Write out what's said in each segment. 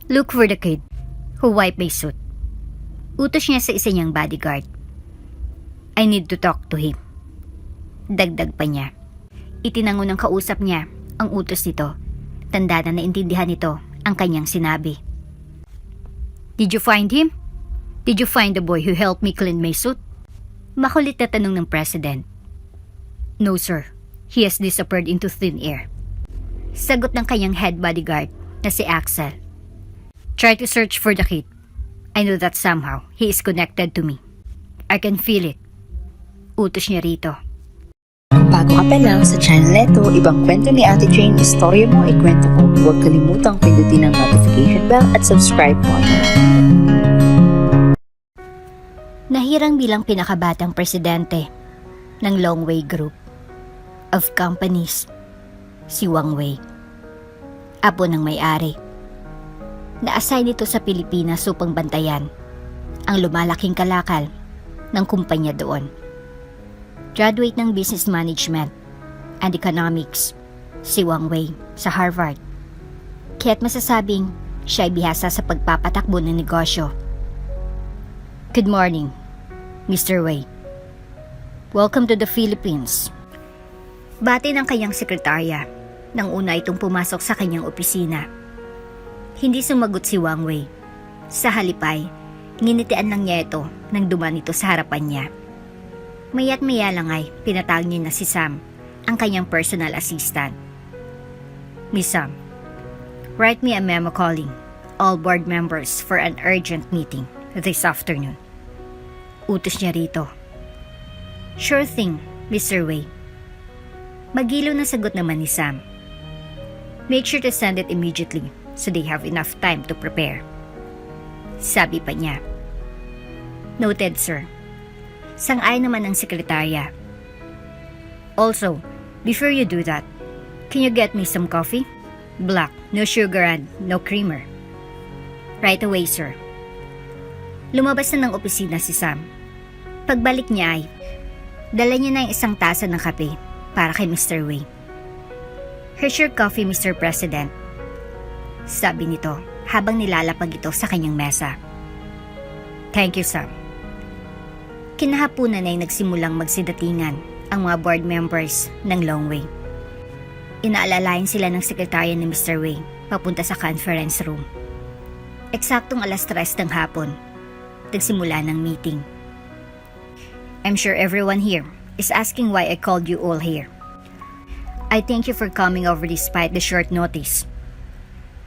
Look for the kid who wiped my suit. Utos niya sa isa niyang bodyguard. I need to talk to him. Dagdag pa niya. Itinango ng kausap niya ang utos nito. Tanda na naintindihan nito ang kanyang sinabi. Did you find him? Did you find the boy who helped me clean my suit? Makulit na tanong ng president. No sir, he has disappeared into thin air. Sagot ng kanyang head bodyguard na si Axel. Try to search for the kid. I know that somehow he is connected to me. I can feel it. Utos niya rito. Bago ka pa lang sa channel neto, ibang kwento ni Ate Jane, istorya mo, ikwento ko. Huwag kalimutang pindutin ang notification bell at subscribe button. Nahirang bilang pinakabatang presidente ng Long Wei Group of Companies, si Wang Wei. Apo ng may-ari. Na-assign ito sa Pilipinas upang bantayan ang lumalaking kalakal ng kumpanya doon. Graduate ng Business Management and Economics si Wang Wei sa Harvard. Kaya't masasabing siya ay bihasa sa pagpapatakbo ng negosyo. Good morning, Mr. Wei. Welcome to the Philippines. Bati ng kanyang sekretarya nang una itong pumasok sa kanyang opisina. Hindi sumagot si Wang Wei. Sa halipay, nginitian lang niya ito nang dumaan ito sa harapan niya. Maya't maya lang ay pinatawag niya na si Sam, ang kanyang personal assistant. Miss Sam, write me a memo calling all board members for an urgent meeting this afternoon. Utos niya rito. Sure thing, Mr. Wei. Magilo na sagot naman ni Sam. Make sure to send it immediately so they have enough time to prepare. Sabi pa niya. Noted, sir. Sang-ayon naman ang sekretarya. Also, before you do that, can you get me some coffee? Black, no sugar and no creamer. Right away, sir. Lumabas na ng opisina si Sam. Pagbalik niya ay, dala niya na yung isang tasa ng kape para kay Mr. Wei. Here's your coffee, Mr. President. Sabi nito habang nilalapag ito sa kanyang mesa. Thank you, Sam. Kinahapunan ay nagsimulang magsidatingan ang mga board members ng Long Wei. Inaalalayan sila ng sekretarya ni Mr. Wei papunta sa conference room. Eksaktong 3:00 ng hapon, nagsimula ng meeting. I'm sure everyone here is asking why I called you all here. I thank you for coming over despite the short notice.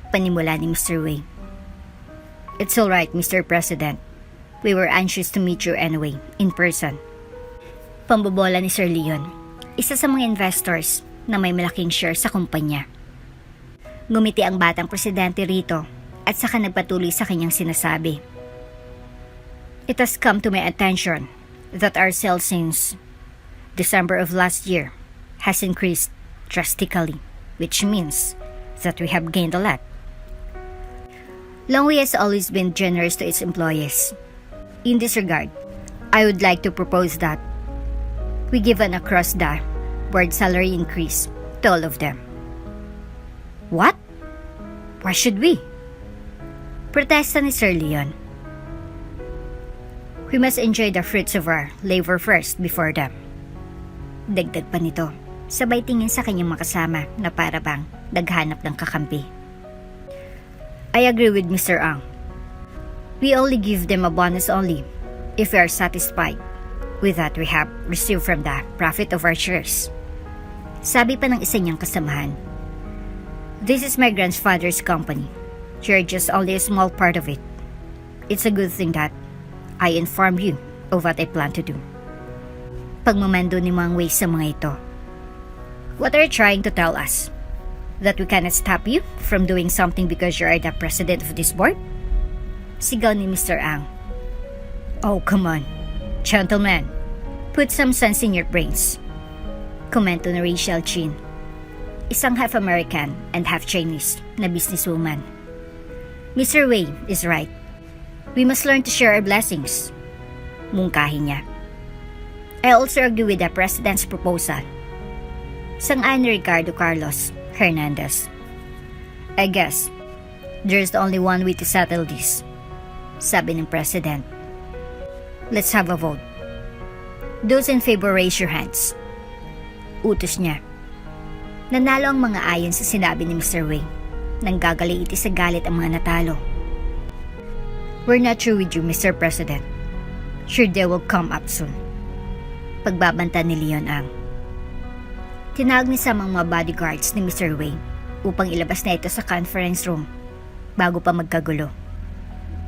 Panimula ni Mr. Wei. It's alright, Mr. President. We were anxious to meet you anyway, in person. Pambobola ni Sir Leon, isa sa mga investors na may malaking share sa kumpanya. Ngumiti ang batang presidente rito at saka nagpatuloy sa kanyang sinasabi. It has come to my attention that our sales since December of last year has increased drastically, which means that we have gained a lot. Long Wei has always been generous to its employees. In this regard, I would like to propose that we give an across-the-board salary increase to all of them. What? Why should we? Protesta ni Sir Leon. We must enjoy the fruits of our labor first before them. Dagdag pa nito, sabay tingin sa kanyang makasama na para bang naghanap ng kakampi. I agree with Mr. Ang. We only give them a bonus only if we are satisfied with that we have received from the profit of our shares. Sabi pa ng isa niyang kasamahan. This is my grandfather's company. You're just only a small part of it. It's a good thing that I informed you of what I plan to do. Pagmamando ni Wang Wei sa mga ito. What are you trying to tell us? That we cannot stop you from doing something because you are the president of this board? Sigaw ni Mr. Ang. Oh, come on. Gentlemen, put some sense in your brains. Komento ni Rachel Chin, isang half American and half Chinese na businesswoman. Mr. Wei is right. We must learn to share our blessings. Mungkahi niya. I also agree with the President's proposal. Sang-ayon ni Ricardo Carlos Hernandez. I guess There's only one way to settle this, sabi ng President. Let's have a vote. Those in favor, raise your hands. Utos niya. Nanalo ang mga ayon sa sinabi ni Mr. Wei. Nang gagaliiti sa galit ang mga natalo. We're not through with you, Mr. President. Sure they will come up soon. Pagbabanta ni Leon Ang. Tinawag ni Sam ang mga bodyguards ni Mr. Wei upang ilabas na ito sa conference room bago pa magkagulo.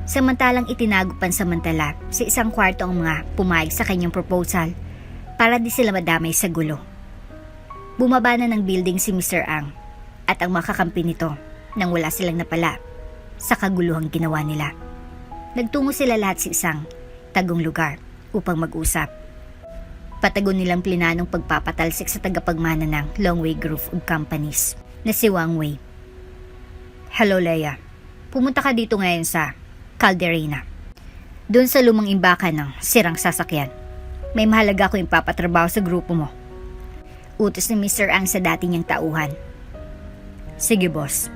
Samantalang itinago pansamantala sa isang kwarto ang mga pumayag sa kanyang proposal para di sila madamay sa gulo. Bumaba na ng building si Mr. Ang at ang mga kakampi nito nang wala silang napala sa kaguluhang ginawa nila. Nagtungo sila lahat sa isang tagong lugar upang mag-usap. Patagon nilang plinanong pagpapatalsik sa tagapagmana ng Longway Group of Companies na si Wang Wei. Hello Leia, pumunta ka dito ngayon sa Calderena. Doon sa lumang imbakan ng sirang sasakyan. May mahalaga ko yung papatrabaho sa grupo mo. Utos ni Mr. Ang sa dati niyang tauhan. Sige boss,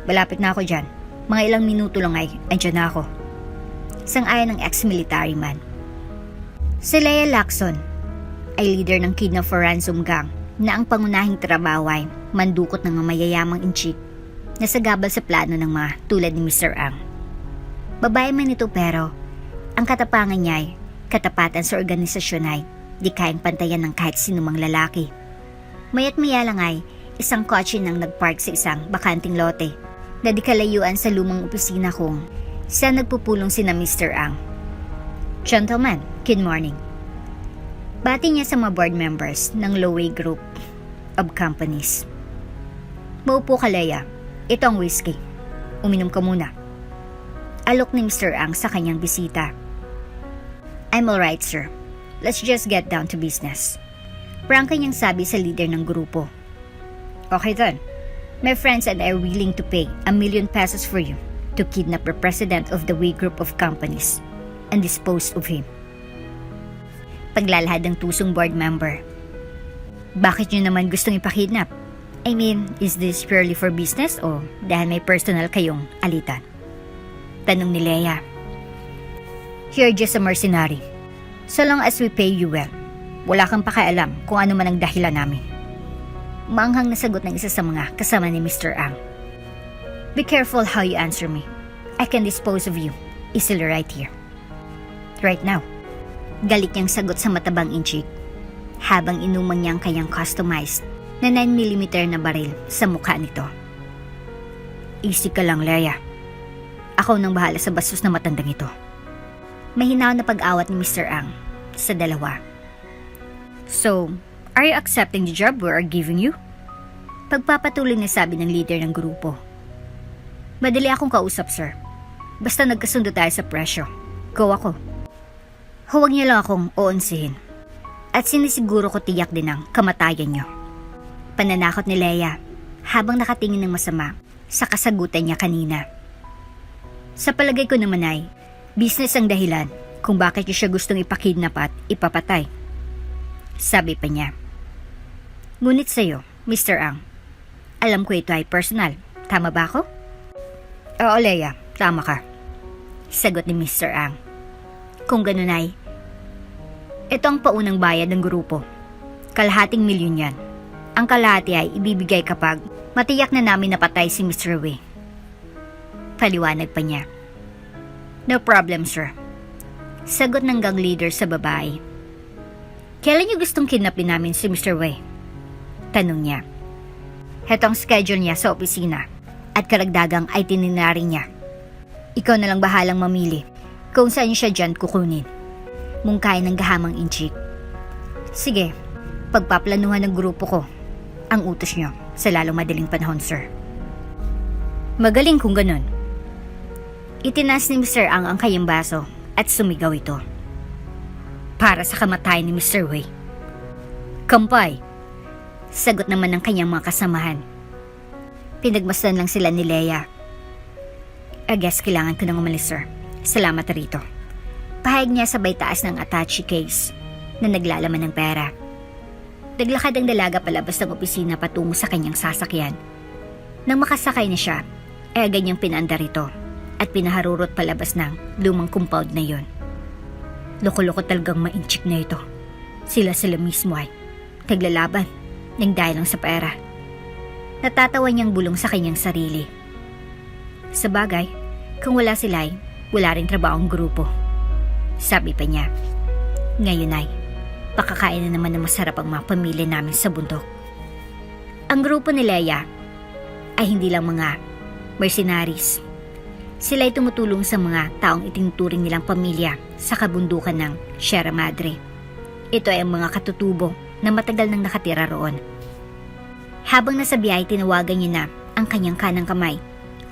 malapit na ako dyan. Mga ilang minuto lang ay andyan na ako. Sang-ayon ng ex-military man. Si Leia Lacson ay leader ng Kidnap for Ransom Gang na ang pangunahing trabaho ay mandukot ng mga mayayamang inchik na sagabal sa plano ng mga tulad ni Mr. Ang. Babae man ito pero ang katapangan niya ay katapatan sa organisasyon ay di kayang pantayan ng kahit sinumang lalaki. Maya't maya lang ay isang kotse nang nagpark sa isang bakanting lote na di kalayuan sa lumang opisina kung saan nagpupulong sina Mr. Ang. Gentlemen, good morning. Bati niya sa mga board members ng Longway Group of Companies. Maupo ka Leia, ito ang whiskey. Uminom ka muna. Alok ni Mr. Ang sa kanyang bisita. I'm alright sir. Let's just get down to business. Prangka niyang sabi sa leader ng grupo. Okay then. My friends and I are willing to pay ₱1 million for you to kidnap the president of the Wei Group of Companies and dispose of him. Paglalahad ng tusong board member. Bakit niyo naman gustong ipakidnap? I mean, is this purely for business o dahil may personal kayong alitan? Tanong ni Leia. You're just a mercenary. So long as we pay you well, wala kang pakialam kung ano man ang dahilan namin. Maanghang na sagot ng isa sa mga kasama ni Mr. Ang. Be careful how you answer me. I can dispose of you easily right here. Right now. Galit niyang sagot sa matabang inchik habang inuman niya ang kanyang customized na 9mm na baril sa mukha nito. Easy ka lang, Leia. Ako nang bahala sa bastos na matandang ito. Mahinaw na pag-awat ni Mr. Ang sa dalawa. So, are you accepting the job we are giving you? Pagpapatuloy na sabi ng leader ng grupo. Madali akong kausap, sir. Basta nagkasundo tayo sa presyo. Go ako. Huwag niyo lang akong oonsihin. At sinisiguro ko tiyak din ang kamatayan niyo. Pananakot ni Leia habang nakatingin ng masama sa kasagutan niya kanina. Sa palagay ko naman ay, business ang dahilan kung bakit niya siya gustong ipakidnap at ipapatay. Sabi pa niya. Ngunit sa'yo, Mr. Ang, alam ko ito ay personal. Tama ba ako? Oo, Leia, tama ka. Sagot ni Mr. Ang. Kung ganun ay, ito ang paunang bayad ng grupo. ₱250,000 yan. Ang kalahati ay ibibigay kapag matiyak na namin napatay si Mr. Wei. Paliwanag pa niya. No problem, sir. Sagot ng gang leader sa babae. Kailan niyo gustong kidnapin namin si Mr. Wei? Tanong niya. Heto ang schedule niya sa opisina at karagdagang itinerary niya. Ikaw na lang bahalang mamili kung saan niyo siya dyan kukunin. Mungkay ng gahamang inchik. Sige, pagpaplanuhan ng grupo ko ang utos niyo sa lalong madaling panahon, sir. Magaling kung ganun. Itinas ni Mr. Ang kanyang baso at sumigaw ito. Para sa kamatayan ni Mr. Wei. Kampay! Sagot naman ng kanyang mga kasamahan. Pinagmasdan lang sila ni Leia. I guess kailangan ko nang umalis, sir. Salamat rito. Pahayag niya sabay taas ng attache case na naglalaman ng pera. Naglakad ang dalaga palabas ng opisina patungo sa kanyang sasakyan. Nang makasakay na siya, ganyang pinandar ito at pinaharurot palabas ng lumang compound na yon. Loko-loko talagang mainchik na ito. Sila mismo ay naglalaban ng dahil lang sa pera. Natatawa niyang bulong sa kanyang sarili. Sa bagay, kung wala sila ay wala rin trabaho ang grupo. Sabi pa niya, ngayon ay pakakain na naman ng masarap ang mga pamilya namin sa bundok. Ang grupo ni Leia ay hindi lang mga mercenaries. Sila ay tumutulong sa mga taong itinuturing nilang pamilya sa kabundukan ng Sierra Madre. Ito ay ang mga katutubo na matagal nang nakatira roon. Habang nasa biyahe, tinawagan niya na ang kanyang kanang kamay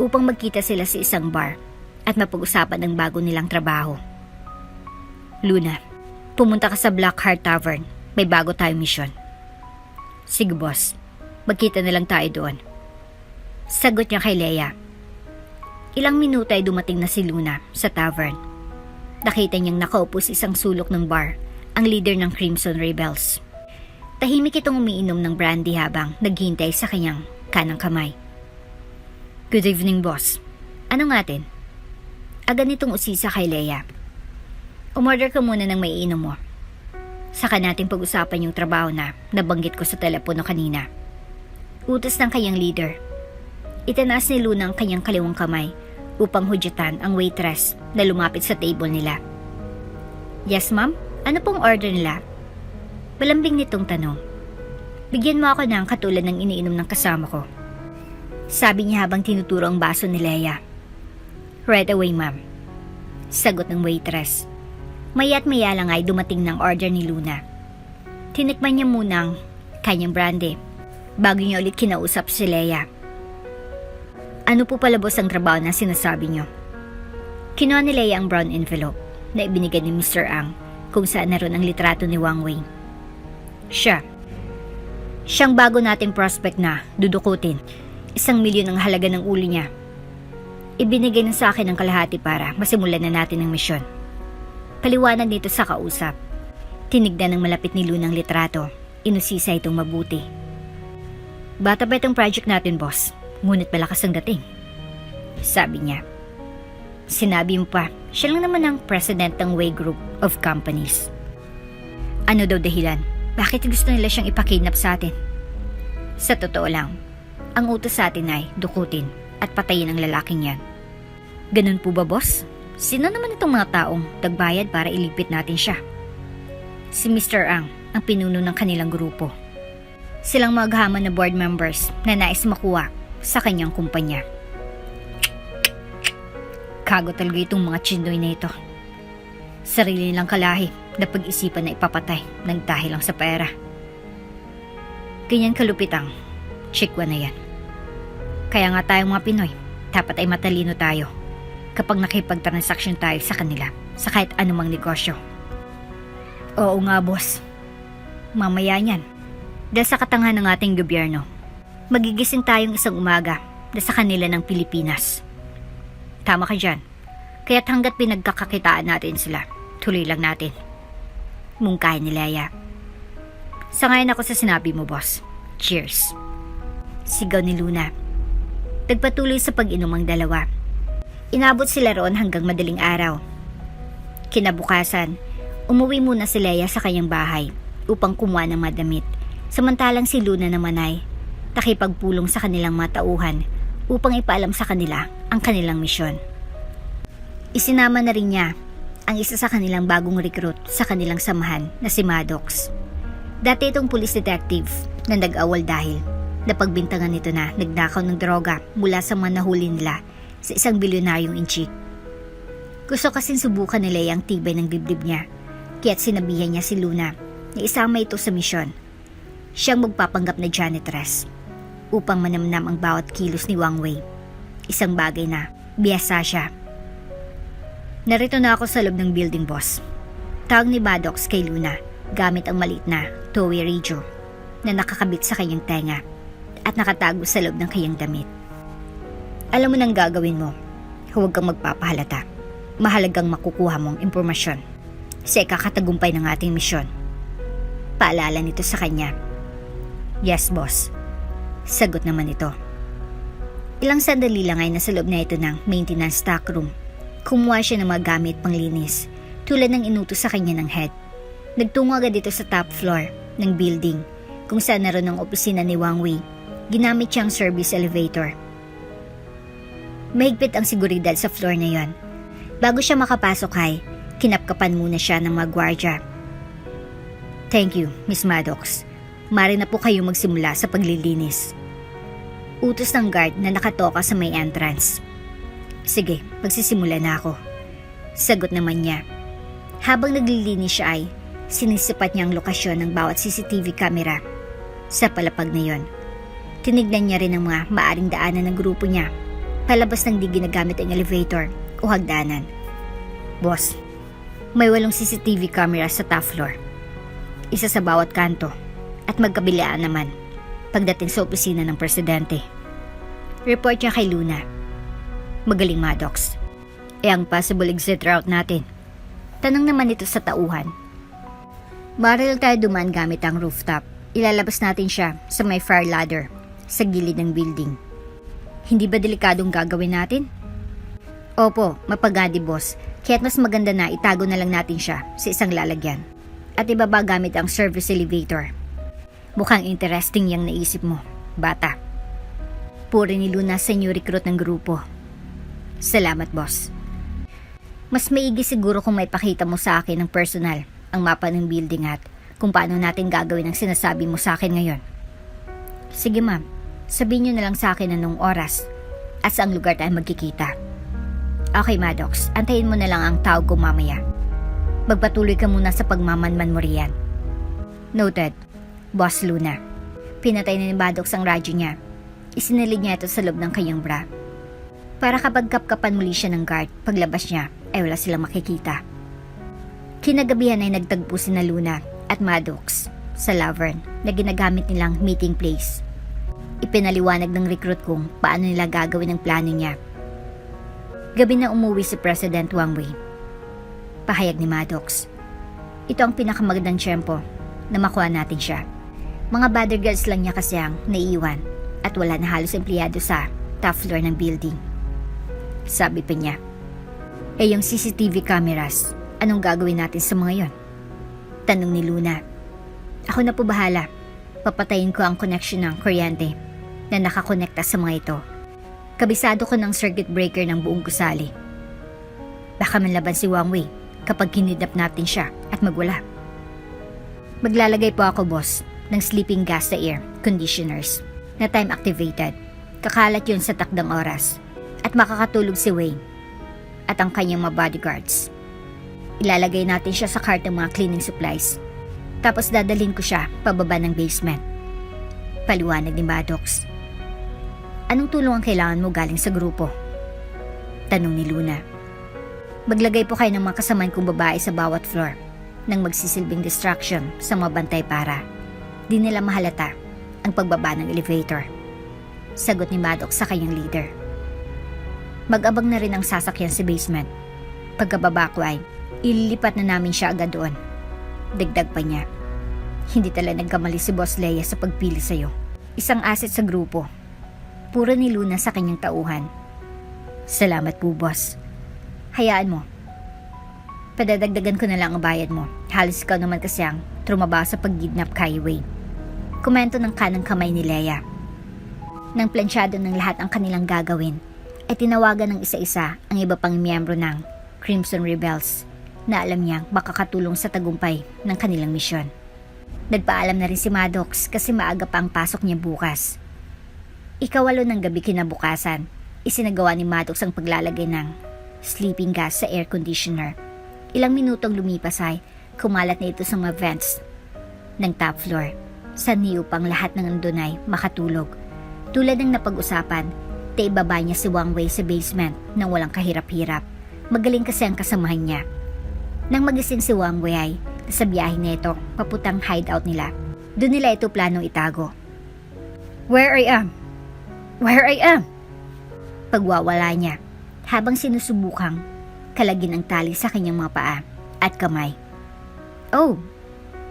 upang magkita sila sa isang bar at mapag-usapan ang bago nilang trabaho. Luna, pumunta ka sa Blackheart Tavern. May bago tayong misyon. Sige boss, magkita na lang tayo doon. Sagot niya kay Leia. Ilang minuto ay dumating na si Luna sa tavern. Nakita niyang nakaupo sa isang sulok ng bar ang leader ng Crimson Rebels. Tahimik itong umiinom ng brandy habang naghihintay sa kanyang kanang kamay. Good evening, boss. Ano natin? Agad nitong usisa kay Leia. Umorder ka muna ng maiinom mo. Saka natin pag-usapan yung trabaho na nabanggit ko sa telepono kanina. Utos ng kanyang leader. Itanaas ni Luna ang kanyang kaliwang kamay upang hudyatan ang waitress na lumapit sa table nila. Yes, ma'am? Ano pong order nila? Malambing nitong tanong. Bigyan mo ako ng katulad ng iniinom ng kasama ko. Sabi niya habang tinuturo ang baso ni Leia. Right away, ma'am. Sagot ng waitress. Maya't maya lang ay dumating ng order ni Luna. Tinikman niya muna ang kanyang brandy bago niya ulit kinausap si Leia. Ano po pala boss ang trabaho na sinasabi niyo? Kinuha ni Leia ang brown envelope na ibinigay ni Mr. Ang kung saan naroon ang litrato ni Wang Wei. Siyang bago nating prospect na dudukutin. 1 milyon ang halaga ng ulo niya. Ibinigay na sa akin ang kalahati para masimulan na natin ang misyon. Paliwanag nito sa kausap. Tinignan ng malapit ni Luna ang litrato. Inusisa itong mabuti. Bata ba itong project natin, boss? Ngunit malakas ang dating. Sabi niya. Sinabi mo pa, siya lang naman ang president ng Wei Group of Companies. Ano daw dahilan? Bakit gusto nila siyang ipakidnap sa atin? Sa totoo lang, ang utos sa atin ay dukutin at patayin ang lalaking yan. Ganun po ba, boss? Sino naman itong mga taong nagbayad para iligpit natin siya? Si Mr. Ang pinuno ng kanilang grupo. Silang maghaman na board members na nais makuha sa kanyang kumpanya. Kago talaga itong mga chindoy na ito. Sarili nilang kalahi na pag-isipan na ipapatay ng dahil lang sa pera. Ganyan kalupit ang chikwa na yan. Kaya nga tayong mga Pinoy, dapat ay matalino tayo kapag nakipagtransaksyon tayo sa kanila sa kahit anumang negosyo. Oo nga, boss. Mamaya niyan, dahil sa katangahan ng ating gobyerno, magigising tayong isang umaga na sa kanila ng Pilipinas. Tama ka dyan. Kaya't hanggat pinagkakakitaan natin sila, tuloy lang natin. Mungkahin ni Leia. Sangayon ako sa sinabi mo, boss. Cheers. Sigaw ni Luna. Nagpatuloy sa pag-inom ang dalawa. Inabot sila roon hanggang madaling araw. Kinabukasan, umuwi muna si Leia sa kanyang bahay upang kumuha ng madamit. Samantalang si Luna naman ay nakipagpulong sa kanilang mga tauhan upang ipaalam sa kanila ang kanilang misyon. Isinama na rin niya ang isa sa kanilang bagong recruit sa kanilang samahan na si Maddox. Dati itong police detective na nag-awal dahil napagbintangan nito na nagnakaw ng droga mula sa mga nahuli nila sa isang bilyonaryong inchik. Gusto kasing subukan nila ang tibay ng dibdib niya, kaya't sinabihan niya si Luna na isama ito sa misyon. Siyang magpapanggap na janitress upang manamnam ang bawat kilos ni Wang Wei. Isang bagay na biyasa siya. Narito na ako sa loob ng building, boss. Tawag ni Maddox kay Luna gamit ang maliit na toy radio na nakakabit sa kanyang tenga at nakatago sa loob ng kanyang damit. Alam mo nang gagawin mo. Huwag kang magpapahalata. Mahalagang makukuha mong impormasyon sa ikakatagumpay ng ating misyon. Paalala nito sa kanya. Yes, boss. Sagot naman ito. Ilang sandali lang ay nasa loob na ito ng maintenance stock room. Kumuha siya ng mga gamit panglinis, tulad ng inutos sa kanya ng head. Nagtungo agad ito sa top floor ng building, kung saan naroon ang opisina ni Wang Wei. Ginamit siyang service elevator. Mahigpit ang seguridad sa floor na yon. Bago siya makapasok ay, kinapkapan muna siya ng mga gwardya. Thank you, Miss Maddox. Mari na po kayo magsimula sa paglilinis. Utos ng guard na nakatoka sa may entrance. Sige, magsisimula na ako. Sagot naman niya. Habang naglilinis siya ay, sinisipat niya ang lokasyon ng bawat CCTV camera. Sa palapag na yon, tinignan niya rin ang mga maaring daanan ng grupo niya, palabas ng di ginagamit ang elevator o hagdanan. Boss, may 8 CCTV camera sa top floor. Isa sa bawat kanto at magkabilaan naman pagdating sa opisina ng presidente. Report niya kay Luna. Magaling, Maddox. Ang possible exit route natin? Tanong naman ito sa tauhan. Maril tayo dumaan gamit ang rooftop. Ilalabas natin siya sa may fire ladder sa gilid ng building. Hindi ba delikadong gagawin natin? Opo, mapagadi boss. Kaya't mas maganda na itago na lang natin siya sa isang lalagyan. At ibaba gamit ang service elevator. Mukhang interesting yung naisip mo, bata. Puri ni Luna sa new recruit ng grupo. Salamat, boss. Mas maigi siguro kung may pakita mo sa akin ng personal ang mapa ng building at kung paano natin gagawin ang sinasabi mo sa akin ngayon. Sige ma'am, sabihin nyo na lang sa akin anong oras at saang lugar tayo magkikita. Okay, Maddox, antayin mo na lang ang tawag ko mamaya. Magpatuloy ka muna sa pagmamanman mo riyan. Noted, Boss Luna. Pinatay na ni Maddox ang radyo niya. Isinilid niya ito sa loob ng kanyang bra. Para kapag kapkapan muli siya ng guard, paglabas niya ay wala silang makikita. Kinagabihan ay nagtagpo si na Luna at Maddox sa Lavern na ginagamit nilang meeting place. Ipinaliwanag ng recruit kung paano nila gagawin ang plano niya. Gabi na umuwi si President Wang Wei. Pahayag ni Maddox. Ito ang pinakamagandang tiyempo na makuha natin siya. Mga bodyguards lang niya kasi ang naiiwan at wala na halos empleyado sa top floor ng building. Sabi pa niya. Yung CCTV cameras, anong gagawin natin sa mga yon? Tanong ni Luna. Ako na po bahala. Papatayin ko ang connection ng kuryente na nakakonekta sa mga ito. Kabisado ko ng circuit breaker ng buong gusali. Baka manlaban si Wang Wei kapag kinidnap natin siya at magwala. Maglalagay po ako, boss, ng sleeping gas sa air conditioners na time activated. Kakalat yun sa takdang oras at makakatulog si Wei at ang kanyang mga bodyguards. Ilalagay natin siya sa cart ng mga cleaning supplies. Tapos dadalhin ko siya pababa ng basement. Paliwanag ni Maddox. Anong tulong ang kailangan mo galing sa grupo? Tanong ni Luna. Maglagay po kayo ng mga kasamaan kong babae sa bawat floor nang magsisilbing distraction sa mga bantay para di nila mahalata ang pagbaba ng elevator. Sagot ni Maddox sa kanyang leader. Mag-abang na rin ang sasakyan sa basement. Pagkababa ko ay ililipat na namin siya agad doon. Dagdag pa niya. Hindi talaga nagkamali si Boss Leia sa pagpili sa'yo. Isang asset sa grupo. Puro ni Luna sa kanyang tauhan. Salamat po, boss. Hayaan mo. Padadagdagan ko na lang ang bayad mo. Halos ikaw naman kasi ang trumabaho sa pag-kidnap kay Wei. Komento ng kanang kamay ni Leia. Nang plansyado ng lahat ang kanilang gagawin, ay tinawagan ng isa-isa ang iba pang miyembro ng Crimson Rebels na alam niyang makakatulong sa tagumpay ng kanilang misyon. Nagpaalam na rin si Maddox kasi maaga pa ang pasok niya bukas. 8:00 ng gabi kinabukasan, isinagawa ni Maddox ang paglalagay ng sleeping gas sa air conditioner. Ilang minutong lumipas ay kumalat na ito sa mga vents ng top floor. Sa niyo pang lahat ng andun ay makatulog. Tulad ng napag-usapan, taibaba niya si Wang Wei sa basement nang walang kahirap-hirap. Magaling kasi ang kasamahan niya. Nang magising si Wang Wei ay sa biyahe na ito paputang hideout nila. Doon nila ito planong itago. Where I am? Pagwawala niya habang sinusubukang kalagin ang tali sa kanyang mga paa at kamay. Oh,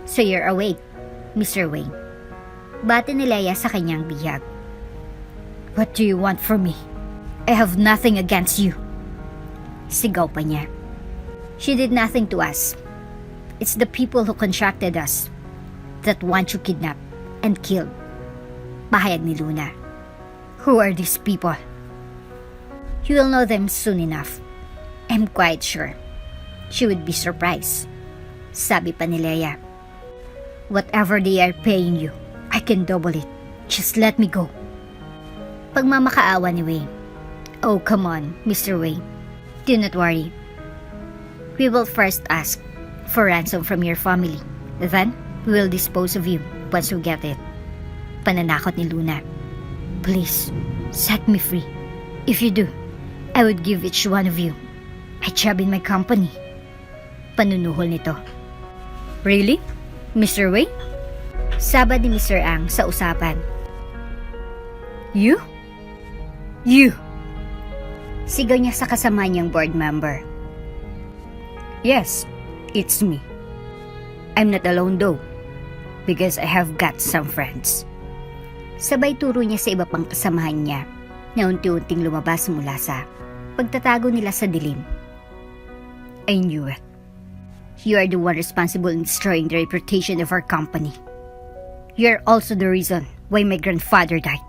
so you're awake, Mr. Wei. Bati ni Leia sa kanyang bihag. What do you want from me? I have nothing against you. Sigaw pa niya. She did nothing to us. It's the people who contracted us that want you kidnapped and killed. Pahayag ni Luna. Who are these people? You will know them soon enough. I'm quite sure. She would be surprised. Sabi pa ni Leia. Whatever they are paying you, I can double it. Just let me go. Pagmamakaawa ni Wei. Oh, come on, Mr. Wei. Do not worry. We will first ask for ransom from your family. Then, we will dispose of you once we get it. Pananakot ni Luna. Please, set me free. If you do, I would give each one of you a job in my company. Panunuhol nito. Really? Mr. Wei? Sabad ni Mr. Ang sa usapan. You? You! Sigaw niya sa kasama niyang board member. Yes, it's me. I'm not alone though, because I have got some friends. Sabay turo niya sa iba pang kasamahan niya na unti-unting lumabas mula sa pagtatago nila sa dilim. I knew it. You are the one responsible in destroying the reputation of our company. You are also the reason why my grandfather died.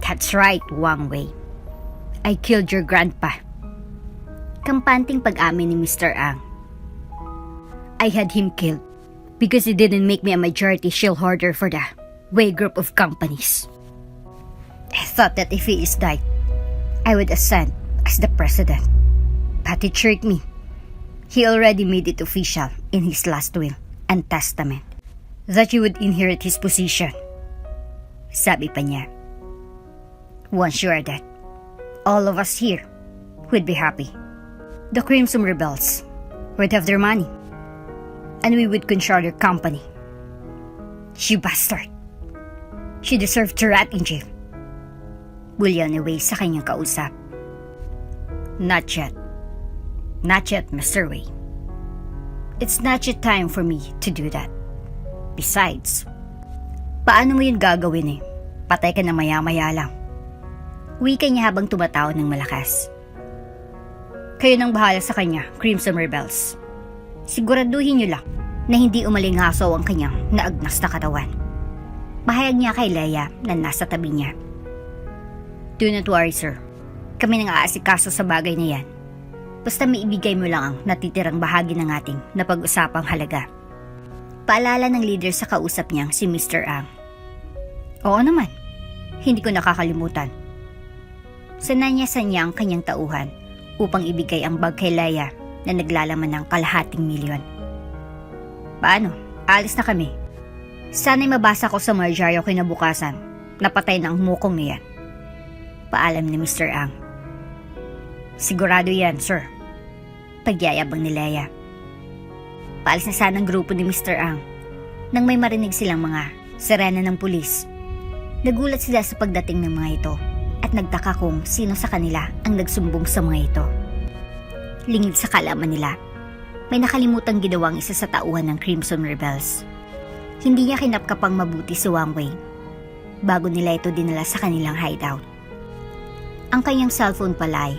That's right, Wang Wei. I killed your grandpa. Kampanting pag-amin ni Mr. Ang. I had him killed because he didn't make me a majority shareholder for the Wei group of companies. I thought that if he is died, I would ascend as the president. But he tricked me. He already made it official in his last will and testament that you would inherit his position. Sabi pa niya. Once you are dead, all of us here would be happy. The Crimson Rebels would have their money, and we would control their company. You bastard! She deserved to rot in jail. Bulyaw ni Wei sa kanyang kausap. Not yet. Not yet, Mr. Wei. It's not yet time for me to do that. Besides, paano mo yun gagawin eh? Patay ka na maya-maya lang. Wika niya habang tumatawa ng malakas. Kayo nang bahala sa kanya, Crimson Rebels. Siguraduhin niyo lang na hindi umalingasaw ang kanyang naagnas na katawan. Pahayag niya kay Leia na nasa tabi niya. Do not worry, sir. Kami nang aasikaso sa bagay na yan. Basta may ibigay mo lang ang natitirang bahagi ng ating napag-usapang halaga. Paalala ng leader sa kausap niyang si Mr. Ang. Oo naman. Hindi ko nakakalimutan. Sananyasan niya ang kanyang tauhan upang ibigay ang bag kay Leia na naglalaman ng kalahating milyon. Paano? Alis na kami. Sana'y mabasa ko sa Marjario kinabukasan. Napatay na ang mukong niyan. Paalam ni Mr. Ang. Sigurado yan, sir. Pagyayabang ni Leia. Paalis na sana ang grupo ni Mr. Ang nang may marinig silang mga sirena ng pulis. Nagulat sila sa pagdating ng mga ito at nagtaka kung sino sa kanila ang nagsumbong sa mga ito. Lingid sa kalaman nila, may nakalimutang ginawang isa sa tauhan ng Crimson Rebels. Hindi niya kinapkapang mabuti si Wang Wei bago nila ito dinala sa kanilang hideout. Ang kanyang cellphone pala ay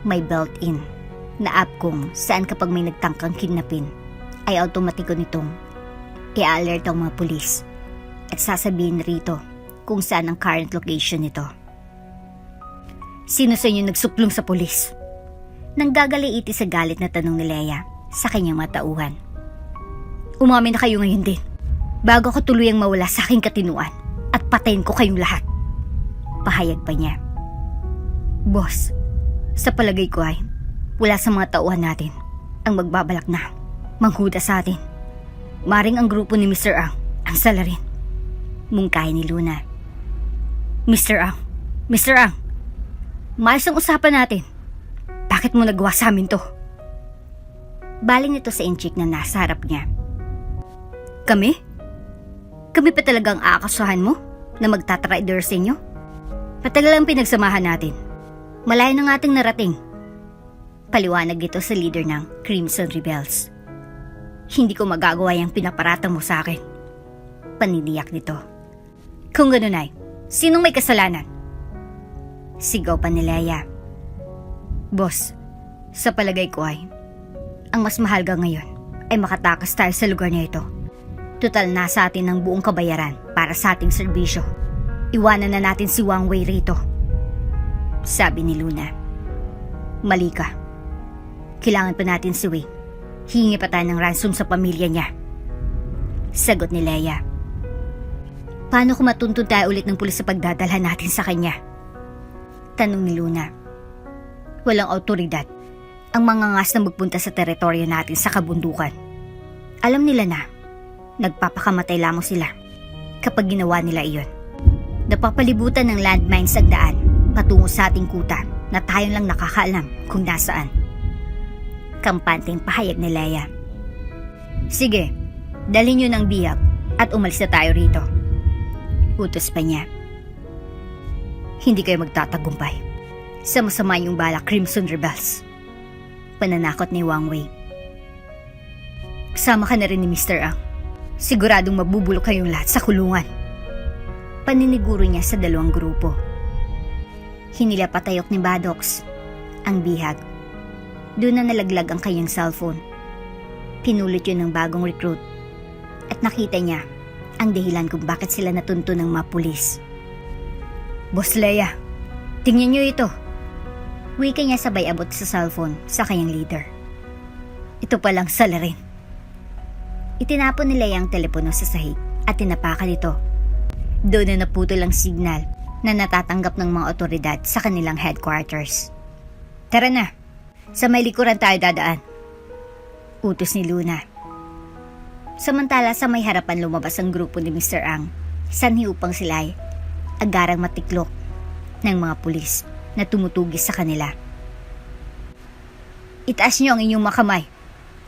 may built-in na app kung saan kapag may nagtangkang kidnapin ay automatiko nitong i-alert ang mga pulis at sasabihin rito kung saan ang current location nito. Sino sa inyo nagsuplong sa pulis? Nang gagaliiti sa galit na tanong ni Leia sa kanyang matauhan. Umamin na kayo ngayon din bago ako tuluyang mawala sa aking katinuan at patayin ko kayong lahat. Pahayag pa niya. Boss, sa palagay ko ay wala sa mga tauhan natin ang magbabalak na manghuda sa atin. Maring ang grupo ni Mr. Ang salarin. Mungkahi ni Luna. Mr. Ang, Mr. Ang, maayos ang usapan natin. Bakit mo nagawa sa amin to? Baling nito sa inchik na nasa harap niya. Kami? Kami pa talagang aakasuhan mo na magtatraider sa inyo? Patagal ang pinagsamahan natin. Malayo ng ating narating. Paliwanag ito sa leader ng Crimson Rebels. Hindi ko magagawa yung pinaparata mo sa akin. Paniniyak nito. Kung ganun ay, Sinong may kasalanan? Sigaw pa ni Leia. Boss, sa palagay ko ay, ang mas mahalaga ngayon ay makatakas tayo sa lugar na ito. Tutal nasa atin ang buong kabayaran para sa ating serbisyo. Iwanan na natin si Wang Wei rito. Sabi ni Luna. Mali ka. Kailangan pa natin si Wei. Hingi pa tayo ng ransom sa pamilya niya. Sagot ni Leia. Paano kung matuntun tayo ulit ng pulis sa pagdadalhan natin sa kanya? Tanong ni Luna. Walang autoridad ang mga ngas na magpunta sa teritoryo natin sa kabundukan. Alam nila na nagpapakamatay lamang sila kapag ginawa nila iyon. Napapalibutan ng landmines ang daan patungo sa ating kuta na tayong lang nakakaalam kung nasaan. Kampanteng pahayag ni Leia. Sige, dalhin nyo ng bihag at umalis na tayo rito. Utos pa niya. Hindi kayo magtatagumpay. Sama-sama yung bala Crimson Rebels. Pananakot ni Wang Wei. Kasama ka na rin ni Mr. Ang. Siguradong mabubulok kayong lahat sa kulungan. Paniniguro niya sa dalawang grupo. Hinila patayok ni Maddox ang bihag. Doon na nalaglag ang kanyang cellphone. Pinulot yun ng bagong recruit. At nakita niya ang dahilan kung bakit sila natuntun ng mga pulis. Boss Leia, tingnan niyo ito. Wika niya sabay abot sa cellphone sa kanyang leader. Ito palang salarin. Itinapon ni Leia ang telepono sa sahig at tinapakan ito. Doon na naputol ang signal na natatanggap ng mga otoridad sa kanilang headquarters. Tara na, sa may likuran tayo dadaan. Utos ni Luna. Samantala sa may harapan lumabas ang grupo ni Mr. Ang, sanhi upang sila ay agarang matiklok ng mga pulis na tumutugis sa kanila. Itaas niyo ang inyong mga kamay.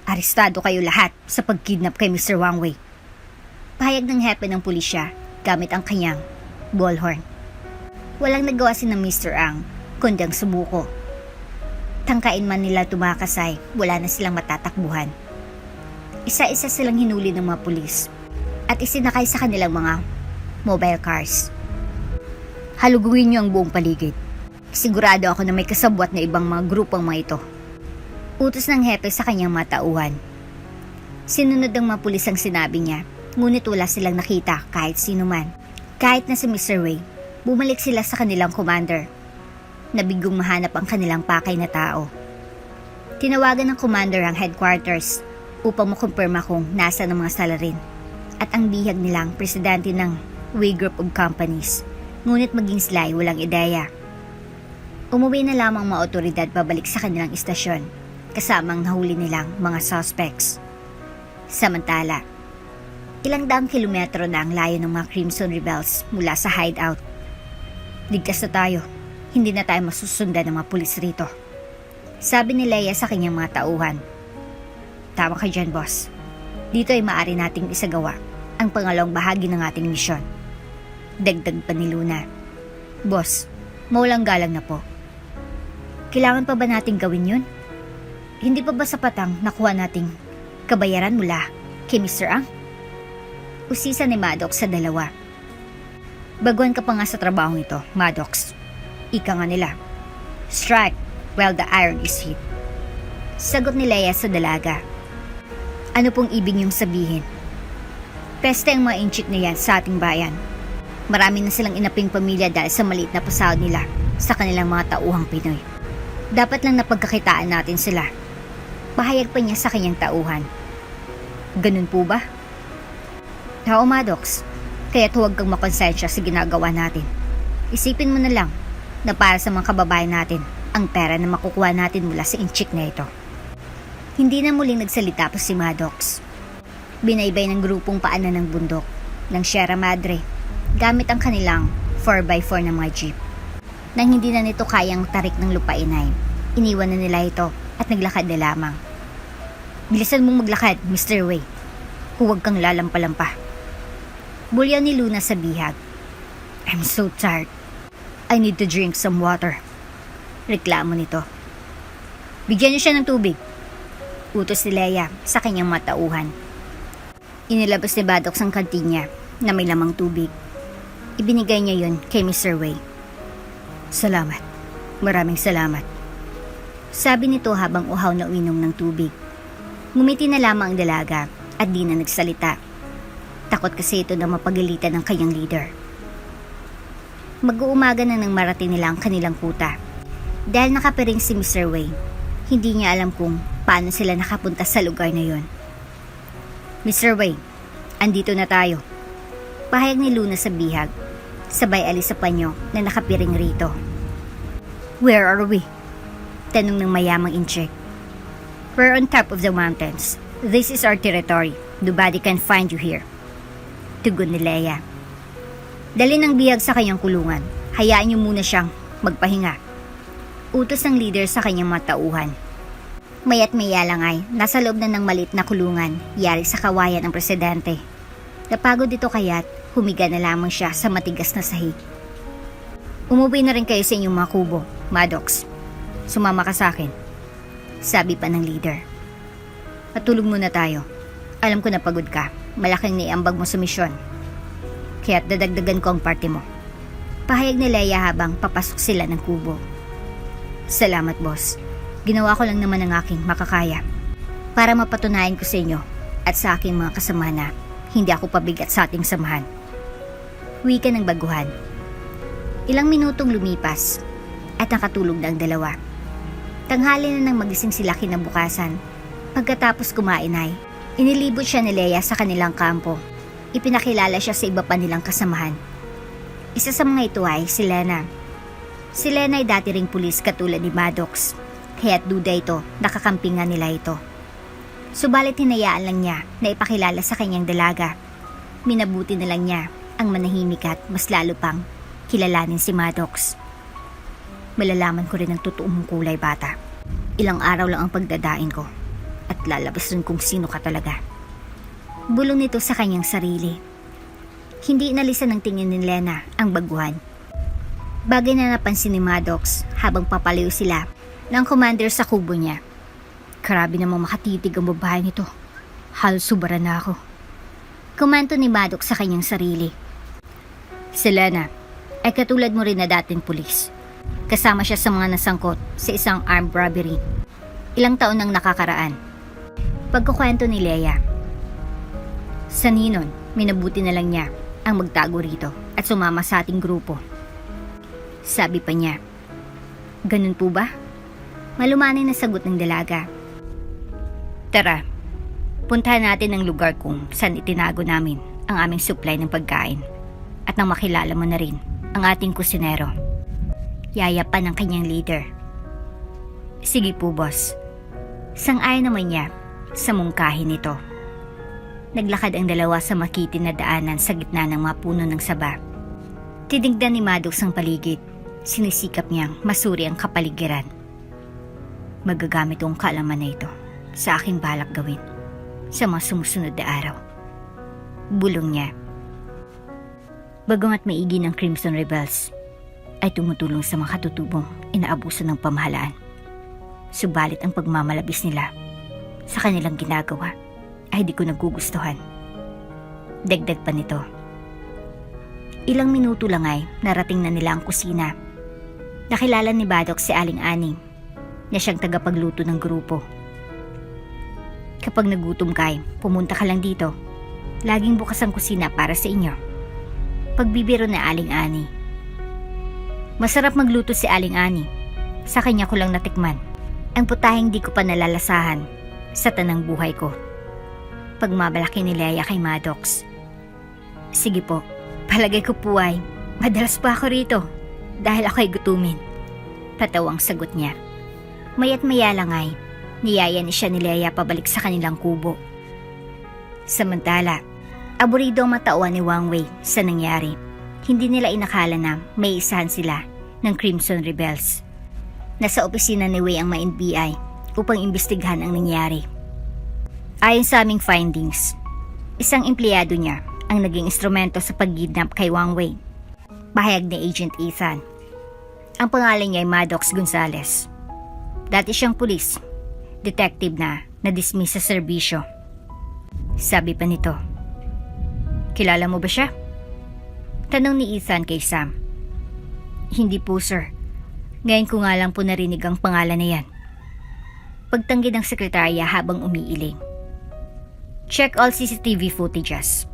Arestado kayo lahat sa pagkidnap kay Mr. Wang Wei. Pahayag ng hepe ng pulisya gamit ang kanyang bullhorn. Walang nagawa si ng Mr. Ang kundi ang sumuko. Tangkain man nila tumakasay, wala na silang matatakbuhan. Isa-isa silang hinuli ng mga pulis at isinakay sa kanilang mga mobile cars. Halugugin niyo ang buong paligid. Sigurado ako na may kasabwat na ibang mga grupong mga ito. Utos ng hepe sa kanyang mga tauhan. Sinunod ng mga pulis ang sinabi niya, ngunit wala silang nakita kahit sino man. Kahit na si Mr. Wei, bumalik sila sa kanilang commander. Nabigong mahanap ang kanilang pakay na tao. Tinawagan ng commander ang headquarters upang makumpirma kung nasa ng mga salarin at ang bihag nilang presidente ng Wei Group of Companies. Ngunit maging sila ay walang ideya. Umuwi na lamang mga otoridad pabalik sa kanilang istasyon kasamang nahuli nilang mga suspects. Samantala, ilang daang kilometro na ang layo ng mga Crimson Rebels mula sa hideout. Ligtas na tayo. Hindi na tayo masusundan ng mga pulis rito. Sabi ni Leia sa kanyang mga tauhan. Tama ka dyan, boss. Dito ay maaari nating isagawa ang pangalawang bahagi ng ating misyon. Dagdag pa ni Luna. Boss, maulang galang na po. Kailangan pa ba nating gawin yun? Hindi pa ba sapat ang nakuha nating kabayaran mula kay Mr. Ang? Usisa ni Maddox sa dalawa. Baguhan ka pa nga sa trabahong ito, Maddox. Ika nga nila. Strike while the iron is heat. Sagot ni Leia sa dalaga. Ano pong ibig niyong sabihin? Peste ang mga inchik na yan sa ating bayan. Marami na silang inaping pamilya dahil sa maliit na pasahod nila sa kanilang mga tauhang Pinoy. Dapat lang napagkakitaan natin sila. Pahayag pa niya sa kanyang tauhan. Ganun po ba? Oo, Maddox. Kaya't huwag kang makonsensya sa ginagawa natin. Isipin mo na lang na para sa mga kababayan natin ang pera na makukuha natin mula sa inchik na ito. Hindi na muling nagsalita pa si Maddox. Binaybay ng grupong paanan ng bundok ng Sierra Madre gamit ang kanilang 4x4 na mga jeep. Nang hindi na nito kayang tarik ng lupainay, iniwan na nila ito at naglakad na lamang. Bilisan mong maglakad, Mr. Wei. Huwag kang lalampalampa. Bulyaw ni Luna sa bihag. I'm so tired. I need to drink some water. Reklamo nito. Bigyan niyo siya ng tubig. Utos ni Leia sa kanyang matauhan. Inilabas ni Maddox ang kantin niya na may lamang tubig. Ibinigay niya yun kay Mr. Wei. Salamat. Maraming salamat. Sabi nito habang uhaw na uminom ng tubig. Ngumiti na lamang ang dalaga at di na nagsalita. Takot kasi ito na mapagalitan ng kanyang leader. Mag-uumaga na nang marating nila ang kanilang kuta. Dahil nakapiring si Mr. Wei, hindi niya alam kung paano sila nakapunta sa lugar na yon. Mr. Wei, andito na tayo. Pahayag ni Luna sa bihag, sabay alis sa panyo na nakapiring rito. Where are we? Tanong ng mayamang incheck. We're on top of the mountains. This is our territory. Nobody can find you here. Tugon ni Leia. Dali ng bihag sa kanyang kulungan. Hayaan niyo muna siyang magpahinga. Utos ng leader sa kanyang matauhan. Maya't maya lang ay nasa loob na ng maliit na kulungan, yari sa kawayan ng presidente. Napagod ito kaya't humiga na lamang siya sa matigas na sahig. Umuwi na rin kayo sa inyong mga kubo, Maddox. Sumama ka sa akin. Sabi pa ng leader. Matulog muna tayo. Alam ko na pagod ka. Malaking naiambag mo sa misyon. Kaya't dadagdagan ko ang party mo. Pahayag ni Leia habang papasok sila ng kubo. Salamat, boss. Ginawa ko lang naman ang aking makakaya para mapatunayan ko sa inyo at sa aking mga kasama na hindi ako pabigat sa ating samahan. Wika ng baguhan. Ilang minutong lumipas at nakatulog na ang dalawa. Tanghali na nang magising sila kinabukasan. Pagkatapos kumain ay inilibot siya ni Leia sa kanilang kampo. Ipinakilala siya sa iba pa nilang kasamahan. Isa sa mga ito ay si Lena. Si Lena ay dati ring pulis katulad ni Maddox, kaya't duda ito nakakampingan nila ito. Subalit hinayaan lang niya na ipakilala sa kanyang dalaga. Minabuti na lang niya ang manahimik at mas lalo pang kilalanin si Maddox. Malalaman ko rin ang totoo mong kulay, bata. Ilang araw lang ang pagdadain ko at lalabas rin kung sino ka talaga. Bulong nito sa kanyang sarili. Hindi inalisan ng tingin ni Lena ang baguhan. Bagay na napansin ni Maddox habang papalayo sila ng commander sa kubo niya. Grabe namang makatitig ang babae nito. Halos subara na ako. Komento ni Maddox sa kanyang sarili. Si Lena ay katulad mo rin na dating pulis. Kasama siya sa mga nasangkot sa isang armed robbery. Ilang taon nang nakakaraan. Pagkukwento ni Leia. Sa Ninon, minabuti na lang niya ang magtago rito at sumama sa ating grupo. Sabi pa niya. Ganun po ba? Malumanay na sagot ng dalaga. Tara, puntahan natin ang lugar kung saan itinago namin ang aming supply ng pagkain at nang makilala mo na rin ang ating kusinero. Yayapan ng kanyang leader. Sige po, boss. Sang-ayon naman niya sa mungkahin nito. Naglakad ang dalawa sa makitin na daanan sa gitna ng mga puno ng saba. Tinignan ni Maddox ang paligid. Sinisikap niyang masuri ang kapaligiran. Magagamit kong kaalaman na ito sa aking balak gawin sa mga sumusunod na araw. Bulong niya. Bagamat maigi ng Crimson Rebels, ay tumutulong sa mga katutubong inaabuso ng pamahalaan. Subalit ang pagmamalabis nila sa kanilang ginagawa ay di ko nagugustuhan. Dagdag pa nito. Ilang minuto lang ay narating na nila ang kusina. Nakilala ni Maddox si Aling Aning na siyang tagapagluto ng grupo. Kapag nagutom ka ay pumunta ka lang dito. Laging bukas ang kusina para sa inyo. Pagbibiro na Aling Ani. Masarap magluto si Aling Ani. Sa kanya ko lang natikman. Ang putahing di ko pa nalalasahan sa tanang buhay ko. Pagmamalaki ni Leia kay Maddox. Sige po, palagay ko po ay madalas pa ako rito dahil ako'y gutumin. Patawang sagot niya. Maya't maya lang ay niyaya ni siya ni Leia pabalik sa kanilang kubo. Samantala, aburido ang matauhan ni Wang Wei sa nangyari. Hindi nila inakala na may isahan sila ng Crimson Rebels. Nasa opisina ni Wei ang mga NBI upang imbestigahan ang nangyari. Ayon sa aming findings, isang empleyado niya ang naging instrumento sa pagkidnap kay Wang Wei. Pahayag ni Agent Ethan. Ang pangalan niya ay Maddox Gonzales. Dati siyang pulis, detective na na-dismiss sa serbisyo. Sabi pa nito. Kilala mo ba siya? Tanong ni Ethan kay Sam. Hindi po sir. Ngayon ko nga lang po narinig ang pangalan na yan. Pagtanggi ng sekretarya habang umiiling. Check all CCTV footages.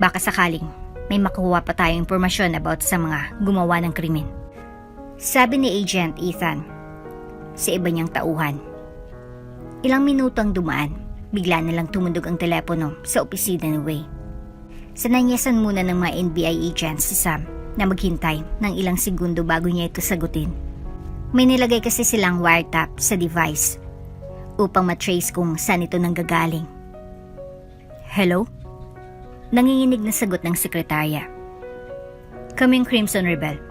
Baka sakaling may makuha pa tayong impormasyon about sa mga gumawa ng krimen. Sabi ni Agent Ethan sa iba niyang tauhan. Ilang minuto ang dumaan, bigla na lang tumundog ang telepono sa opisina ni Wei. Sananyasan muna ng mga NBI agents si Sam na maghintay ng ilang segundo bago niya ito sagutin. May nilagay kasi silang wiretap sa device upang matrace kung saan ito nanggagaling. Hello? Nanginginig na sagot ng sekretarya. Kaming Crimson Rebel.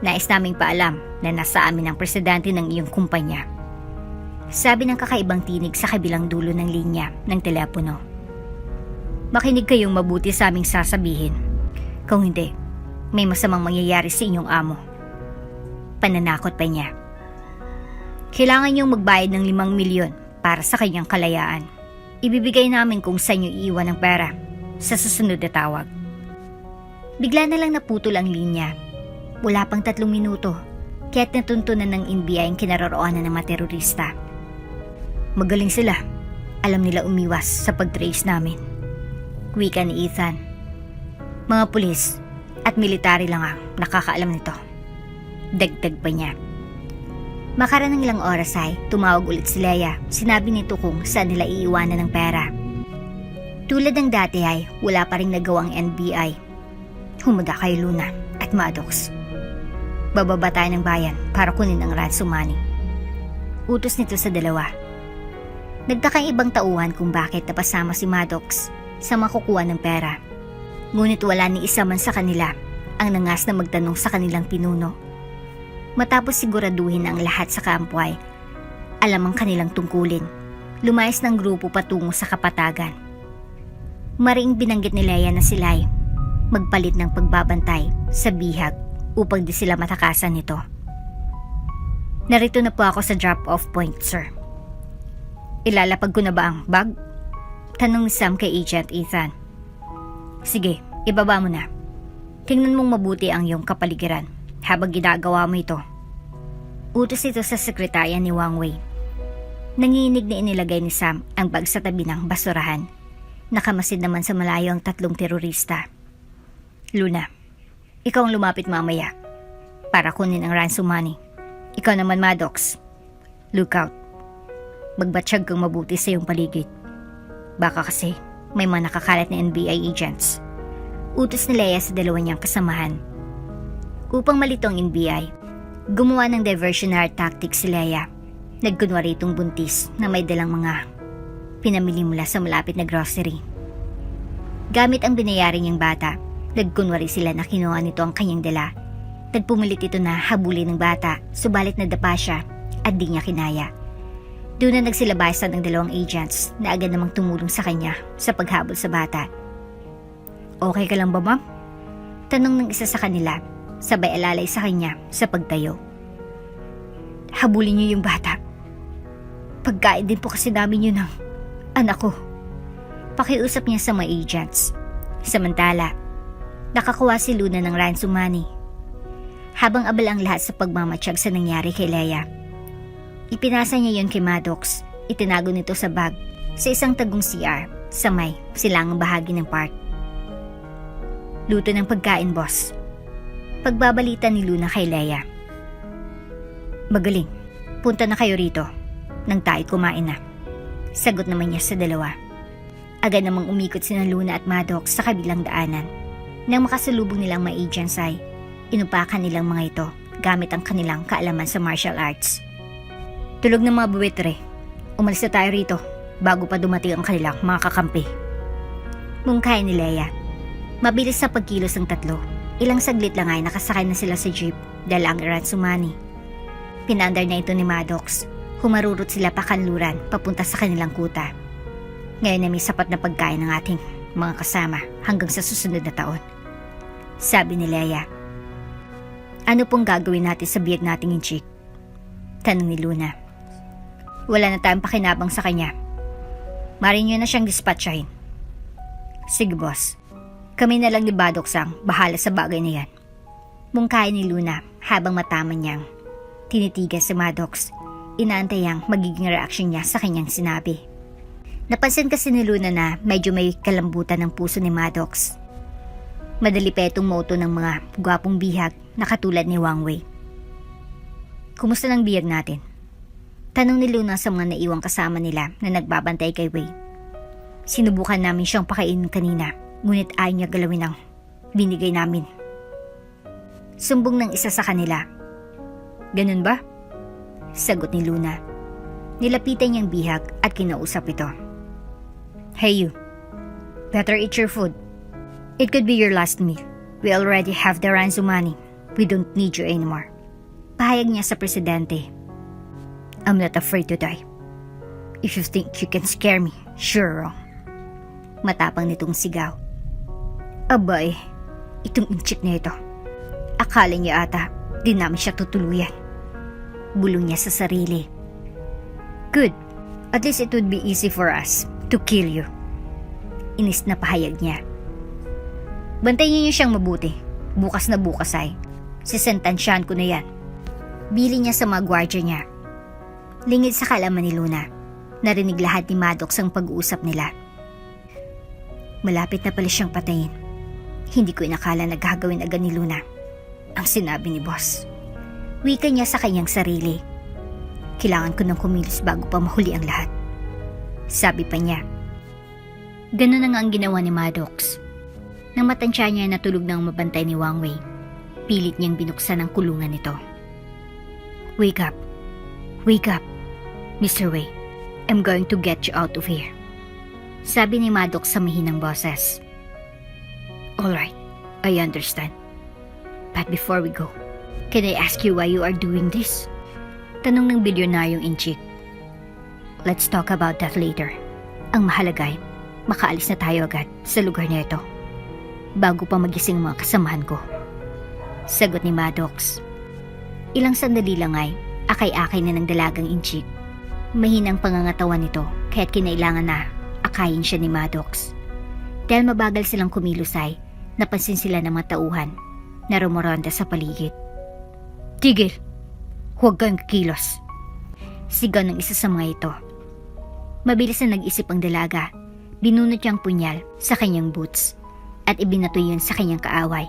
Nais naming paalam na nasa amin ang presidente ng iyong kumpanya. Sabi ng kakaibang tinig sa kabilang dulo ng linya ng telepono. Makinig kayong mabuti sa aming sasabihin. Kung hindi, may masamang mangyayari sa inyong amo. Pananakot pa niya. Kailangan niyong magbayad ng 5 milyon para sa kanyang kalayaan. Ibibigay namin kung saan niyo iiwan ang pera sa susunod na tawag. Bigla na lang naputol ang linya. Wala pang 3 minuto, kaya't natuntunan ng NBI ang kinaroroonan ng mga terorista. Magaling sila. Alam nila umiwas sa pag-trace namin. Wika ni Ethan. Mga pulis at military lang ang nakakaalam nito. Dagdag pa niya. Makara ng ilang oras ay tumawag ulit si Leia. Sinabi nito kung saan nila iiwanan ng pera. Tulad ng dati ay wala pa rin nagawang NBI. Humanda kay Luna at Maddox. Bababa tayo ng bayan para kunin ang ransom money. Utos nito sa dalawa. Nagtakang ibang tauhan kung bakit napasama si Maddox sa makukuha ng pera. Ngunit wala ni isa man sa kanila ang nangas na magtanong sa kanilang pinuno. Matapos siguraduhin ang lahat sa kampo ay alam ang kanilang tungkulin, lumayas ng grupo patungo sa kapatagan. Mariing binanggit ni Leia na sila'y magpalit ng pagbabantay sa bihag upang di sila matakasan nito. Narito na po ako sa drop-off point, sir. Ilalapag ko na ba ang bag? Tanong ni Sam kay Agent Ethan. Sige, ibaba mo na. Tingnan mong mabuti ang iyong kapaligiran habang ginagawa mo ito. Utos ito sa sekretarya ni Wang Wei. Nanginig na inilagay ni Sam ang bag sa tabi ng basurahan. Nakamasid naman sa malayo ang 3 terorista. Luna, ikaw ang lumapit mamaya para kunin ang ransom money. Ikaw naman, Maddox. Look out. Magbatsyag kang mabuti sa iyong paligid. Baka kasi may mga nakakalat na NBI agents. Utos ni Leia sa dalawa niyang kasamahan. Upang malito ang NBI, gumawa ng diversionary tactics si Leia. Nagkunwari itong buntis na may dalang mga pinamili mula sa malapit na grocery. Gamit ang binayari niyang bata, nagkunwari sila na kinuha nito ang kanyang dala. Nagpumilit ito na habulin ng bata, subalit nadapa siya at di niya kinaya. Doon na nagsilabasan ng 2 agents na agad namang tumulong sa kanya sa paghabol sa bata. Okay ka lang ba, ma'am? Tanong ng isa sa kanila, sabay alalay sa kanya sa pagtayo. Habulin niyo yung bata. Pagkain din po kasi namin yun ng anak ko. Pakiusap niya sa mga agents. Samantala, nakakuha si Luna ng ransom money. Habang abala ang lahat sa pagmamatsyag sa nangyari kay Leia, ipinasa niya yon kay Maddox. Itinago nito sa bag sa isang tagong CR sa may silangang bahagi ng park. Luto ng pagkain, boss. Pagbabalita ni Luna kay Leia. Magaling. Punta na kayo rito nang tayo kumain na. Sagot naman niya sa dalawa. Agad namang umikot sina Luna at Maddox sa kabilang daanan. Nang makasalubong nilang mga agents ay inupakan nilang mga ito gamit ang kanilang kaalaman sa martial arts. Tulog ng mga buwitre. Umalis na tayo rito bago pa dumating ang kanilang mga kakampi. Mungkay ni Leia. Mabilis sa pagkilos ng 3. Ilang saglit lang ay nakasakay na sila sa jeep dala ang ransom money. Pinandar na ito ni Maddox. Humarurot sila pakanluran papunta sa kanilang kuta. Ngayon na may sapat na pagkain ng ating mga kasama hanggang sa susunod na taon. Sabi ni Leia. Ano pong gagawin natin sa biyag nating yung chick? Tanong ni Luna. Wala na tayong pakinabang sa kanya. Marin nyo na siyang dispatchahin. Sige, boss. Kami na lang ni Maddox ang bahala sa bagay na yan. Mungkahi ni Luna habang mataman niyang tinitigan si Maddox. Inaantay ang magiging reaksyon niya sa kanyang sinabi. Napansin kasi ni Luna na medyo may kalambutan ng puso ni Maddox. Madali pa itong moto ng mga gwapong bihag na katulad ni Wang Wei. Kumusta ng bihag natin? Tanong ni Luna sa mga naiwang kasama nila na nagbabantay kay Wei. Sinubukan namin siyang pakainin kanina, ngunit ayaw niya galawin ang binigay namin. Sumbong ng isa sa kanila. Ganun ba? Sagot ni Luna. Nilapitan niyang bihag at kinausap ito. Hey you, better eat your food. It could be your last meal. We already have the ransom money. We don't need you anymore. Pahayag niya sa presidente. I'm not afraid to die. If you think you can scare me, sure wrong. Matapang nitong sigaw. Abay, itong inchik na ito. Akala niya ata, di namin siya tutuluyan. Bulong niya sa sarili. Good, at least it would be easy for us to kill you. Inis na pahayag niya. Bantayin niyo siyang mabuti. Bukas na bukas ay sisentansyahan ko na yan. Bili niya sa mga gwardya niya. Lingid sa kalaman ni Luna. Narinig lahat ni Maddox ang pag-uusap nila. Malapit na pala siyang patayin. Hindi ko inakala na gagawin agad ni Luna ang sinabi ni boss. Wika niya sa kanyang sarili. Kailangan ko ng kumilos bago pa mahuli ang lahat. Sabi pa niya. Ganun na nga ang ginawa ni Maddox. Nang matansya niya na tulog ng mabantay ni Wang Wei, pilit niyang binuksan ang kulungan nito. Wake up. Wake up, Mr. Wei. I'm going to get you out of here. Sabi ni Maddox sa mahinang boses. Alright, I understand. But before we go, can I ask you why you are doing this? Tanong ng bilyonaryong inchik. Let's talk about that later. Ang mahalaga ay makaalis na tayo agad sa lugar na ito bago pa magising ang mga kasamahan ko. Sagot ni Maddox. Ilang sandali lang ay akay-akay na ng dalagang inchik. Mahinang pangangatawan nito kaya't kinailangan na akayin siya ni Maddox. Dahil mabagal silang kumilos ay napansin sila ng mga tauhan na rumoronda sa paligid. Tigil! Huwag kang kikilos! Sigaw ng isa sa mga ito. Mabilis na nag-isip ang dalaga. Binunot niyang punyal sa kanyang boots at ibinato yun sa kanyang kaaway.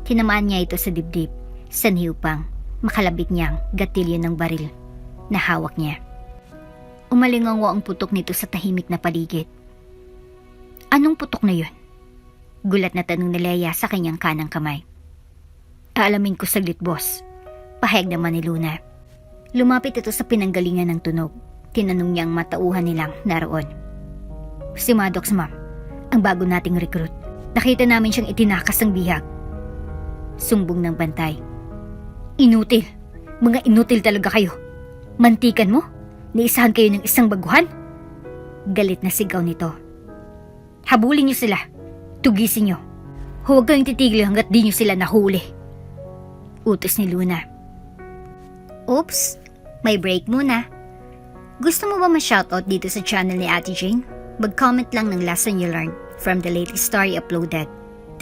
Tinamaan niya ito sa dibdib, sa niyupang makalabit niyang gatilyo ng baril na hawak niya. Umalingaw ang putok nito sa tahimik na paligid. Anong putok na yun? Gulat na tanong ni Leia sa kanyang kanang kamay. Aalamin ko saglit, boss. Pahayag naman ni Luna. Lumapit ito sa pinanggalingan ng tunog. Tinanong niya ang matauhan nilang naroon. Si Maddox, ma'am. Ang bago nating recruit. Nakita namin siyang itinakas ng bihag. Sumbong ng bantay. Inutil. Mga inutil talaga kayo. Mantikan mo? Naisahan kayo ng isang baguhan? Galit na sigaw nito. Habulin niyo sila. Tugisin niyo. Huwag kayong titigil hanggat di niyo sila nahuli. Utos ni Luna. Oops, may break muna. Gusto mo ba ma-shoutout dito sa channel ni Ate Jane? Mag-comment lang ng lesson you learned from the latest story uploaded.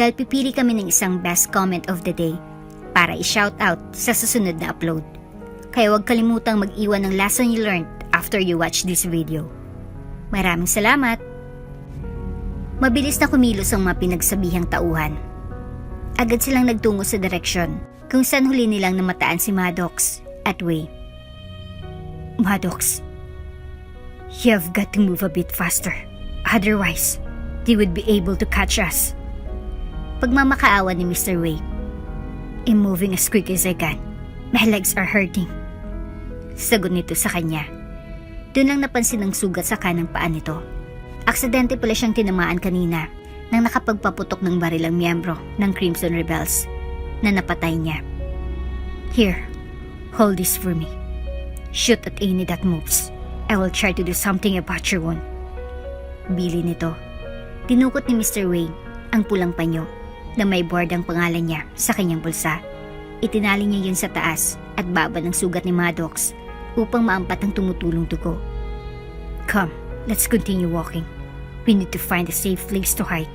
Dahil pipili kami ng isang best comment of the day para i-shoutout sa susunod na upload. Kaya huwag kalimutang mag-iwan ng lesson you learned after you watch this video. Maraming salamat! Mabilis na kumilos ang mga pinagsabihang tauhan. Agad silang nagtungo sa direksyon kung saan huli nilang namataan si Maddox at Wei. Maddox, you've got to move a bit faster. Otherwise, they would be able to catch us. Pagmamakaawa ni Mr. Wei. I'm moving as quick as I can. My legs are hurting. Sagot nito sa kanya. Doon lang napansin ang sugat sa kanang paa nito. Aksidente pala siyang tinamaan kanina nang nakapagpaputok ng baril ang miyembro ng Crimson Rebels na napatay niya. Here, hold this for me. Shoot at any that moves. I will try to do something about your wound. Bili nito. Tinukot ni Mr. Wei ang pulang panyo na may board ang pangalan niya sa kanyang bulsa. Itinali niya yun sa taas at baba ng sugat ni Maddox upang maampat ang tumutulong dugo. Come, let's continue walking. We need to find a safe place to hide.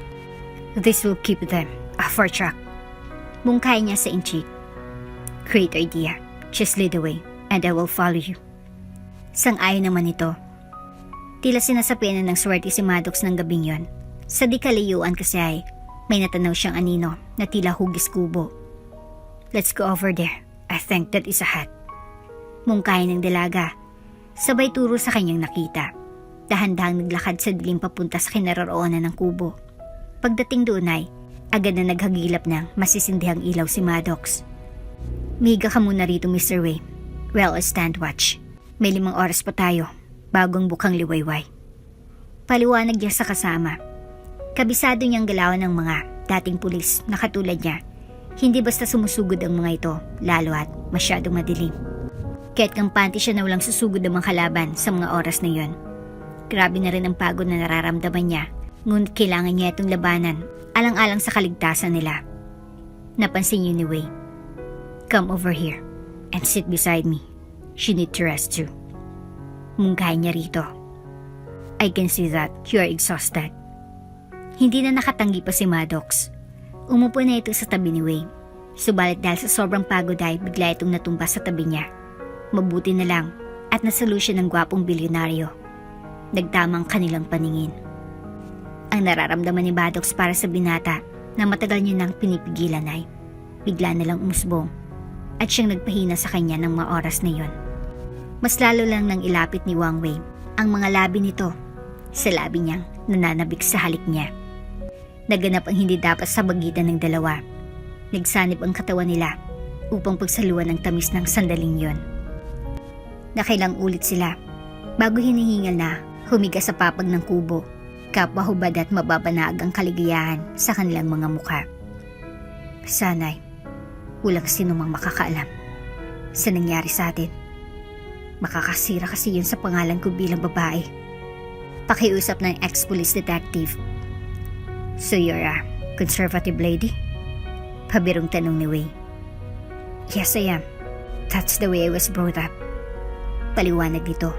This will keep them off our track. Mungkay niya sa inchik. Great idea. Just lead the way and I will follow you. Sang-ayon naman ito. Tila sinasapian ng swerte si Maddox ng gabing yon. Sa di kalayuan kasi ay may natanaw siyang anino na tila hugis kubo. Let's go over there. I think that is a hat. Mungkay ng dalaga. Sabay turo sa kanyang nakita. Dahan-dahang naglakad sa dilim papunta sa kinaroroonan ng kubo. Pagdating doon ay agad na naghagilap ng masisindihang ilaw si Maddox. Miga ka muna rito, Mr. Wei. Well, I'll stand watch. May 5 oras pa tayo bagong bukang liwayway. Paliwanag niya sa kasama. Kabisado niyang galawan ng mga dating pulis na katulad niya. Hindi basta sumusugod ang mga ito, lalo at masyadong madilim. Kaya't kampante siya na walang susugod ng mga kalaban sa mga oras na yon. Grabe na rin ang pagod na nararamdaman niya, ngunit kailangan niya itong labanan, alang-alang sa kaligtasan nila. Napansin niyo ni Wei. Come over here and sit beside me. She need to rest too. Mungkay niya rito. I can see that you are exhausted. Hindi na nakatanggi pa si Maddox. Umupo na ito sa tabi ni Wei. Subalit dahil sa sobrang pagod ay bigla itong natumba sa tabi niya. Mabuti na lang at nasalo siya ng gwapong bilyonaryo. Nagtamang kanilang paningin. Ang nararamdaman ni Maddox para sa binata na matagal niya nang pinipigilan ay bigla na lang umusbong at siyang nagpahina sa kanya ng mga oras na yon. Mas lalo lang nang ilapit ni Wang Wei ang mga labi nito sa labi niyang nananabik sa halik niya. Naganap ang hindi dapat sa pagitan ng dalawa. Nagsanib ang katawan nila upang pagsaluhan ng tamis ng sandaling yon. Nakailang ulit sila bago hinihingal na humiga sa papag ng kubo. Kapwa hubad at mababanag ang kaligayahan sa kanilang mga mukha. Sana'y walang sinumang makakaalam sa nangyari sa atin. Makakasira kasi yun sa pangalan ko bilang babae. Pakiusap ng ex-police detective. So you're a conservative lady? Pabirong tanong ni Wei. Yes, I am. That's the way I was brought up. Paliwanag nito.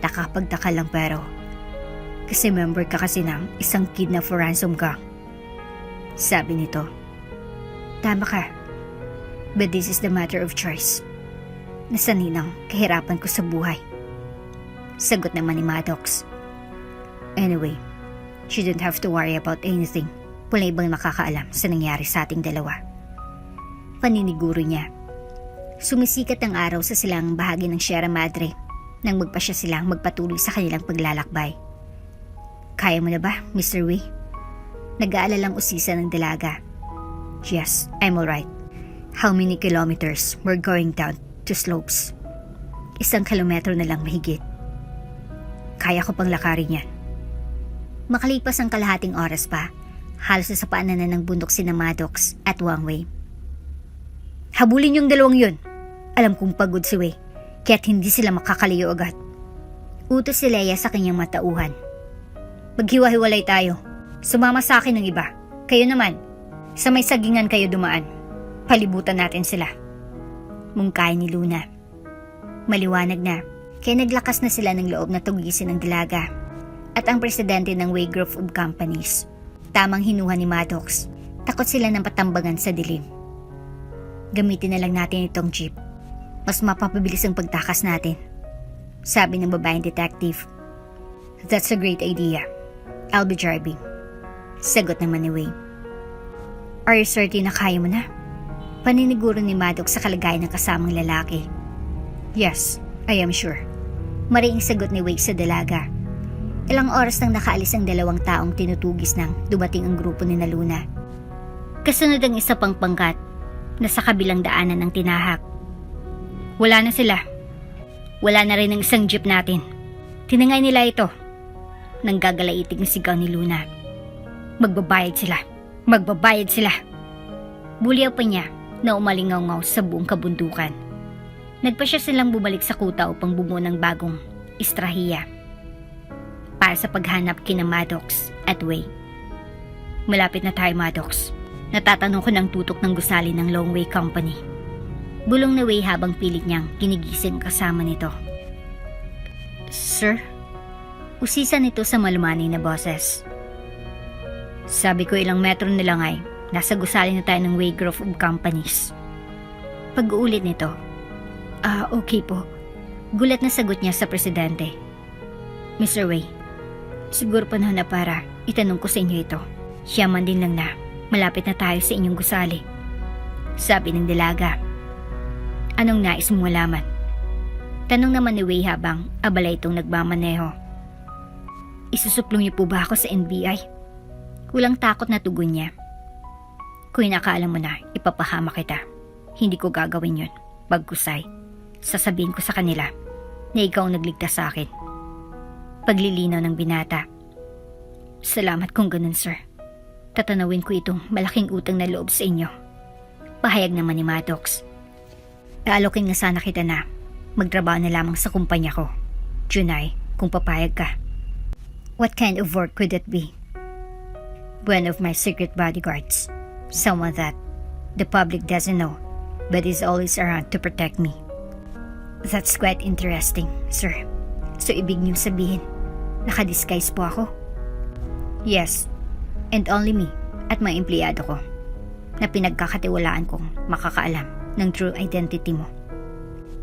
Nakapagtaka lang pero kasi member ka kasi ng isang kidnap for ransom gang. Sabi nito. Tama ka. But this is the matter of choice. Nasaninang kahirapan ko sa buhay. Sagot naman ni Maddox. Anyway, she didn't have to worry about anything. Wala ibang nakakaalam sa nangyari sa ating dalawa. Paniniguro niya. Sumisikat ang araw sa silangang bahagi ng Sierra Madre nang magpasya silang magpatuloy sa kanilang paglalakbay. Kaya mo na ba, Mr. Wei? Nag-aalalang usisa ng dalaga. Yes, I'm alright. How many kilometers we're going down to slopes? 1 kilometro na lang mahigit. Kaya ko pang lakarin yan. Makalipas ang kalahating oras pa, halos sa paanan na ng bundok sina Maddox at Wang Wei. Habulin yung dalawang yun. Alam kong pagod si Wei, kaya't hindi sila makakalayo agad. Utos si Leia sa kanyang matauhan. Maghiwa-hiwalay tayo. Sumama sa akin ng iba. Kayo naman, sa may sagingan kayo dumaan. Palibutan natin sila. Mungkay ni Luna. Maliwanag na, kaya naglakas na sila ng loob na tugisin ng dalaga. At ang presidente ng Wei Group of Companies. Tamang hinuha ni Maddox. Takot sila ng patambagan sa dilim. Gamitin na lang natin itong jeep. Mas mapapabilis ang pagtakas natin. Sabi ng babaeng detective. That's a great idea. I'll be driving. Sagot naman ni Wei. Are you certain na kaya mo na? Paniniguro ni Maddox sa kalagayan ng kasamang lalaki. Yes, I am sure. Mariing sagot ni Wei sa dalaga. Ilang oras nang nakaalis ang 2 taong tinutugis nang dumating ang grupo ni Luna. Kasunod ang isa pang pangkat na sa kabilang daanan ng tinahak. Wala na sila. Wala na rin ang isang jeep natin. Tinangay nila ito. Nang gagalaitig ng sigaw ni Luna. Magbabayad sila. Magbabayad sila. Bulyaw pa niya na umalingaw-ngaw sa buong kabundukan. Nagpasya silang bumalik sa kuta upang bumuo ng bagong istrahiya para sa paghanap kina Maddox at Wei. Malapit na tayo, Maddox. Natatanong ko ng tutok ng gusali ng Long Wei Company. Bulong na Wei habang pilit niyang ginigising kasama nito. Sir? Usisa nito sa malumanay na boses. Sabi ko ilang metro na lang ay nasa gusali na tayo ng Way Group of Companies. Pag-uulit nito, okay po. Gulat na sagot niya sa presidente. Mr. Way, siguro panahon na para itanong ko sa inyo ito. Yaman din lang na malapit na tayo sa inyong gusali. Sabi ng dalaga. Anong nais mong malaman? Tanong naman ni Way habang abala itong nagmamaneho. Isusuplong niyo po ba ako sa NBI? Walang takot na tugon niya. Kung inakala mo na ipapahama kita, hindi ko gagawin yun. Bagkusay, sasabihin ko sa kanila na ikaw ang nagligtas sa akin. Paglilinaw ng binata. Salamat kung ganun, sir. Tatanawin ko itong malaking utang na loob sa inyo. Pahayag naman ni Maddox. Aalokin nga sana kita na magtrabaho na lamang sa kumpanya ko. Junay, kung papayag ka. What kind of work could it be? One of my secret bodyguards. Someone that the public doesn't know, but is always around to protect me. That's quite interesting, sir. So ibig niyong sabihin, nakadisguise po ako? Yes, and only me at mga empleyado ko na pinagkakatiwalaan kong makakaalam ng true identity mo.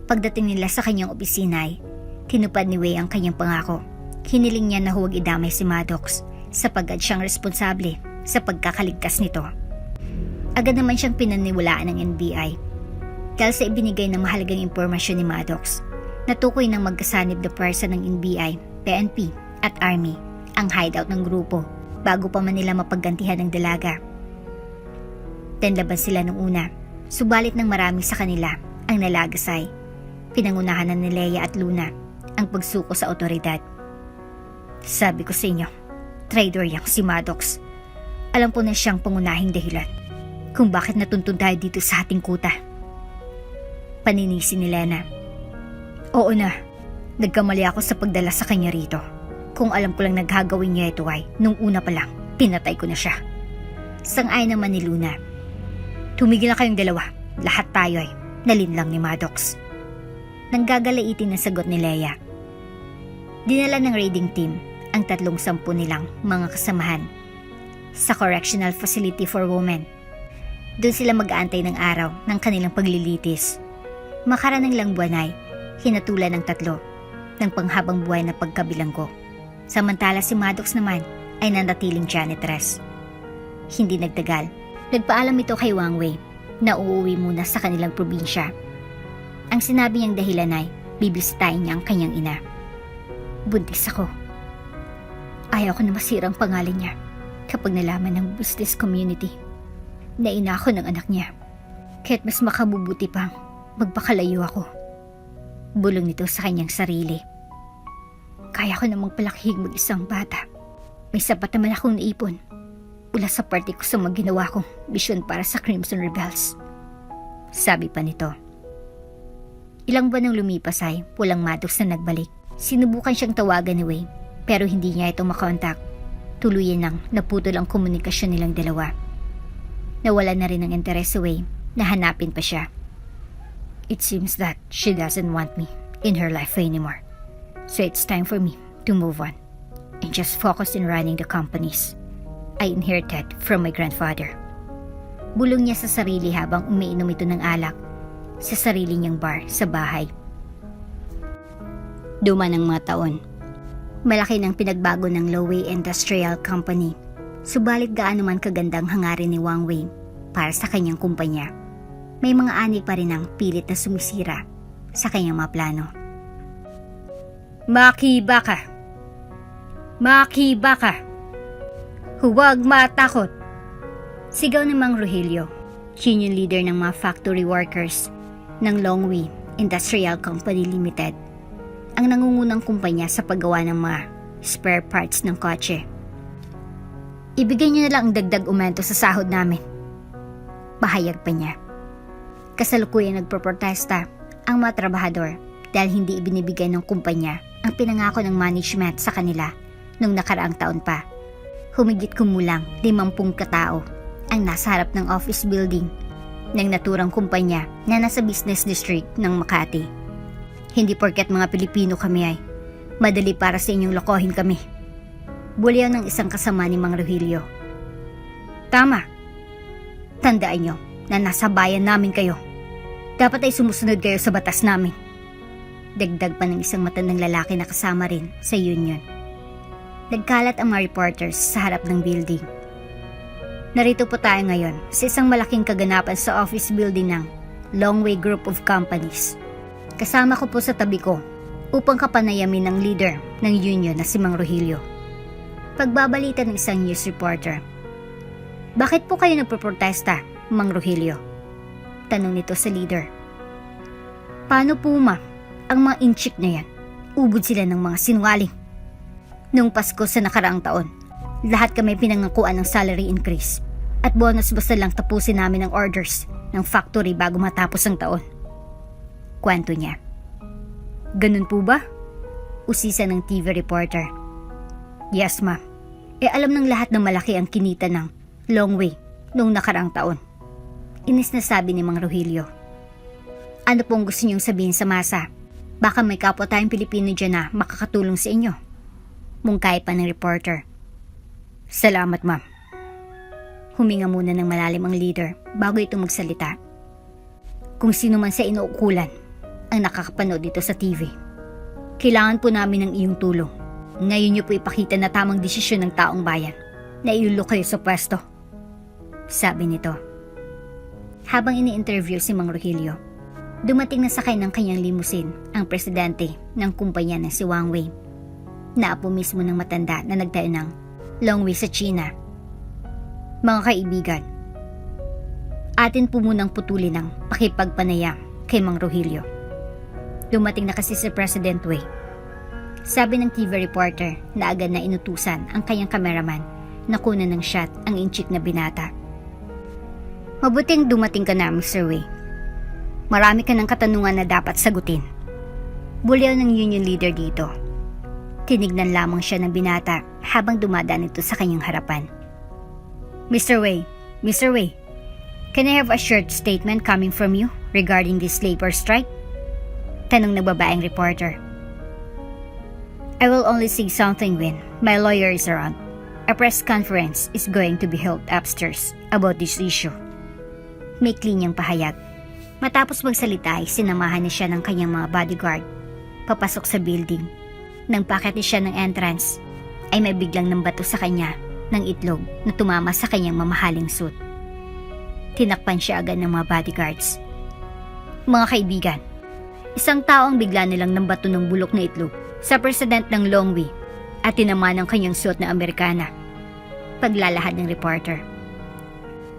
Pagdating nila sa kanyang opisina ay tinupad ni Way ang kanyang pangako. Hiniling niya na huwag idamay si Maddox sapagkat siyang responsable sa pagkakaligtas nito. Agad naman siyang pinaniwalaan ng NBI dahil sa ibinigay ng mahalagang impormasyon ni Maddox. Natukoy ng magkasanib na pwersa ng NBI, PNP at Army ang hideout ng grupo bago pa man nila mapaggantihan ng dalaga. Tanlaban sila nung una, subalit ng marami sa kanila ang nalagasay. Pinangunahan na ni Leia at Luna ang pagsuko sa otoridad. Sabi ko sa inyo, traitor yang si Maddox. Alam ko na siyang pangunahing dahilan kung bakit natuntun tayo dito sa ating kuta. Paninisi ni Lena. Oo na, nagkamali ako sa pagdala sa kanya rito. Kung alam ko lang naghagawin niya ito ay, nung una pa lang, pinatay ko na siya. Sang-ayon naman ni Luna. Tumigil na kayong dalawa, lahat tayo ay nalinlang ni Maddox. Nanggagalaitin na sagot ni Leia. Dinala ng raiding team ang 310 nilang mga kasamahan sa Correctional Facility for Women. Doon sila mag-aantay ng araw ng kanilang paglilitis. Makaranang lang buwan ay hinatulan ng 3 ng panghabang buhay na pagkabilanggo. Samantala si Maddox naman ay nanatiling janitress. Hindi nagtagal, nagpaalam ito kay Wang Wei na uuwi muna sa kanilang probinsya. Ang sinabi niyang dahilan ay bibisitahin niya ang kanyang ina. Buntis ako. Ayaw ko na masirang pangalan niya kapag nalaman ng business community na ina ako ng anak niya. Kaya't mas makabubuti pang magpakalayo ako. Bulong nito sa kanyang sarili. Kaya ko namang palakihig mag-isang bata. May sapat naman akong naipon mula sa party ko sa mga ginawa kong misyon para sa Crimson Rebels. Sabi pa nito. Ilang buwan nang lumipas ay walang Maddox na nagbalik. Sinubukan siyang tawagan ni Wei pero hindi niya ito makontak. Tuluyan nang naputol ang komunikasyon nilang dalawa. Nawala na rin ang interes si Wei na hanapin pa siya. It seems that she doesn't want me in her life anymore. So it's time for me to move on and just focus in running the companies I inherited from my grandfather. Bulong niya sa sarili habang umiinom ito ng alak sa sarili niyang bar sa bahay. Duman ng mga taon. Malaki ng pinagbago ng Lowey Industrial Company. Subalit gaano man kagandang hangarin ni Wang Wei para sa kanyang kumpanya, may mga ani pa rin ang pilit na sumisira sa kanyang mga plano. Makiba ka! Makiba ka! Huwag matakot! Sigaw ng Mang Rogelio, union leader ng mga factory workers ng Longwy Industrial Company Limited, ang nangungunang kumpanya sa paggawa ng mga spare parts ng kotse. Ibigay niyo na lang ang dagdag umento sa sahod namin. Pahayag pa niya. Kasalukuyang nagproprotesta ang mga trabahador dahil hindi ibinibigay ng kumpanya ang pinangako ng management sa kanila noong nakaraang taon pa. Humigit kumulang 50 katao ang nasa harap ng office building ng naturang kumpanya na nasa business district ng Makati. Hindi porket mga Pilipino kami ay madali para sa inyong lokohin kami. Bulyaw ng isang kasama ni Mang Rogelio. Tama. Tandaan nyo na nasa bayan namin kayo. Dapat ay sumusunod kayo sa batas namin. Dagdag pa ng isang matandang lalaki na kasama rin sa union. Nagkalat ang mga reporters sa harap ng building. Narito po tayo ngayon sa isang malaking kaganapan sa office building ng Longway Group of Companies. Kasama ko po sa tabi ko upang kapanayamin ng leader ng union na si Mang Rogelio. Pagbabalita ng isang news reporter. Bakit po kayo nagpoprotesta, Mang Rogelio? Tanong nito sa leader. Paano po ang mga inchik na yan? Ubod sila ng mga sinungaling. Noong Pasko sa nakaraang taon, lahat kami pinangakuan ng salary increase at bonus basta lang tapusin namin ang orders ng factory bago matapos ang taon. Kwento niya. Ganun po ba? Usisa ng TV reporter. Yes, ma'am. Alam ng lahat na malaki ang kinita ng Longway noong nakaraang taon. Inis na sabi ni Mang Rogelio. Ano pong gusto niyong sabihin sa masa? Baka may kapwa tayong Pilipino dyan na makakatulong sa inyo. Mungkay pa ng reporter. Salamat, ma'am. Huminga muna ng malalim ang leader bago ito magsalita. Kung sino man sa inuukulan ang nakakapanood dito sa TV, kailangan po namin ng iyong tulong. Ngayon niyo po ipakita na tamang desisyon ng taong bayan na iulok kayo sa pwesto. Sabi nito. Habang ini-interview si Mang Rogelio, dumating na sakay ng kanyang limousine ang presidente ng kumpanya ng si Wang Wei, na apo mismo ng matanda na nagtayo ng Longway sa China. Mga kaibigan, atin po munang putulin ang pakipagpanayam kay Mang Rogelio. Dumating na kasi si President Wei. Sabi ng TV reporter na agad na inutusan ang kanyang kameraman na kunan ng shot ang inchik na binata. Mabuting dumating ka na, Mr. Wei. Marami ka ng katanungan na dapat sagutin. Bulyaw ng union leader dito. Tinignan lamang siya ng binata habang dumadaan ito sa kanyang harapan. Mr. Wei, can I have a short statement coming from you regarding this labor strike? Tanong ng babaeng reporter. I will only say something when my lawyer is around. A press conference is going to be held upstairs about this issue. May niyang pahayag. Matapos magsalita ay sinamahan niya siya ng kanyang mga bodyguard papasok sa building. Nang paket niya siya ng entrance, ay may biglang nambato sa kanya ng itlog na tumama sa kanyang mamahaling suit. Tinakpan siya agad ng mga bodyguards. Mga kaibigan, isang tao ang bigla nilang nambato ng bulok na itlog sa president ng Longway at tinamaan ng kanyang suit na Amerikana. Paglalahad ng reporter.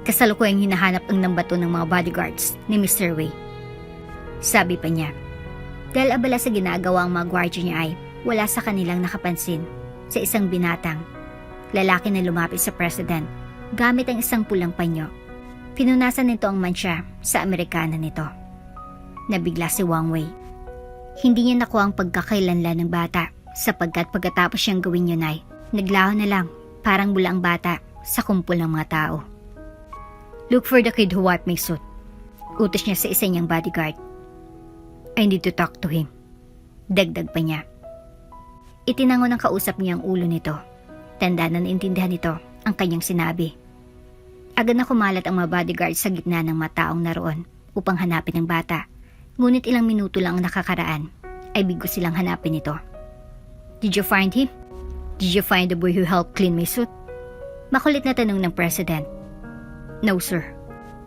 Kasalukuyang hinahanap ang nambato ng mga bodyguards ni Mr. Wei. Sabi pa niya, dahil abala sa ginagawa ang mga gwardiya niya ay wala sa kanilang nakapansin sa isang binatang lalaki na lumapit sa president gamit ang isang pulang panyo. Pinunasan nito ang mansya sa Amerikana nito. Nabigla si Wang Wei. Hindi niya nakuha ang pagkakailanlan ng bata sapagkat pagkatapos siyang gawin yun ay naglaho na lang parang bula ang bata sa kumpul ng mga tao. Look for the kid who wiped my suit. Utos niya sa isa niyang bodyguard. I need to talk to him. Dagdag pa niya. Itinango ng kausap niya ang ulo nito. Tanda na naintindihan nito ang kanyang sinabi. Agad na kumalat ang mga bodyguard sa gitna ng mga taong naroon upang hanapin ang bata. Ngunit ilang minuto lang ang nakakaraan ay bigo silang hanapin ito. Did you find him? Did you find the boy who helped clean my suit? Makulit na tanong ng president. No, sir.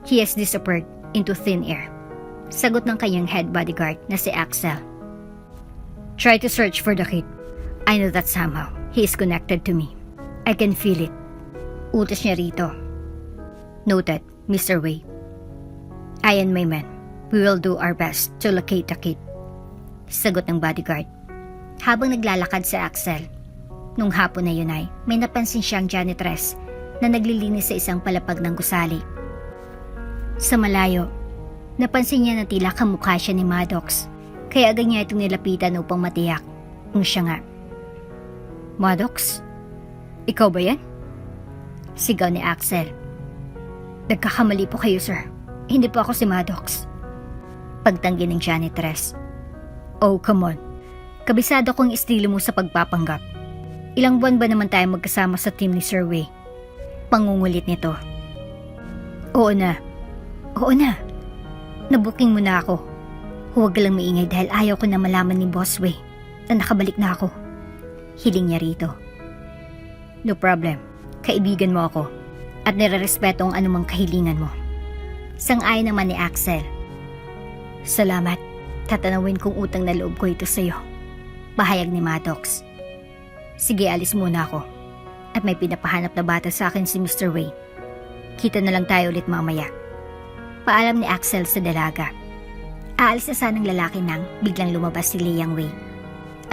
He has disappeared into thin air. Sagot ng kanyang head bodyguard na si Axel. Try to search for the kid. I know that somehow he is connected to me. I can feel it. Utos niya rito. Noted, Mr. Wei. I and my men, we will do our best to locate the kid. Sagot ng bodyguard. Habang naglalakad si Axel, nung hapon na yun ay may napansin siyang janitress na naglilinis sa isang palapag ng gusali. Sa malayo, napansin niya na tila kamukha siya ni Maddox, kaya agad niya itong nilapitan upang matiyak kung siya nga. Maddox? Ikaw ba yan? Sigaw ni Axel. Nagkakamali po kayo, sir. Hindi po ako si Maddox. Pagtanggi ng janitress. Oh, come on. Kabisado kong estilo mo sa pagpapanggap. Ilang buwan ba naman tayo magkasama sa team ni Sir Wei? Pangungulit nito. Oo na. Oo na. Nabuking mo na ako. Huwag ka lang maingay dahil ayaw ko na malaman ni Boss Wei na nakabalik na ako. Hiling niya rito. No problem. Kaibigan mo ako at nirerespeto ang anumang kahilingan mo. Sang-ayon naman ni Axel. Salamat. Tatanawin kong utang na loob ko ito sa'yo. Pahayag ni Maddox. Sige, alis muna ako. At may pinapahanap na bata sa akin si Mr. Wei. Kita na lang tayo ulit mamaya. Paalam ni Axel sa dalaga. Aalis na sanang lalaki nang biglang lumabas si Liang Wei,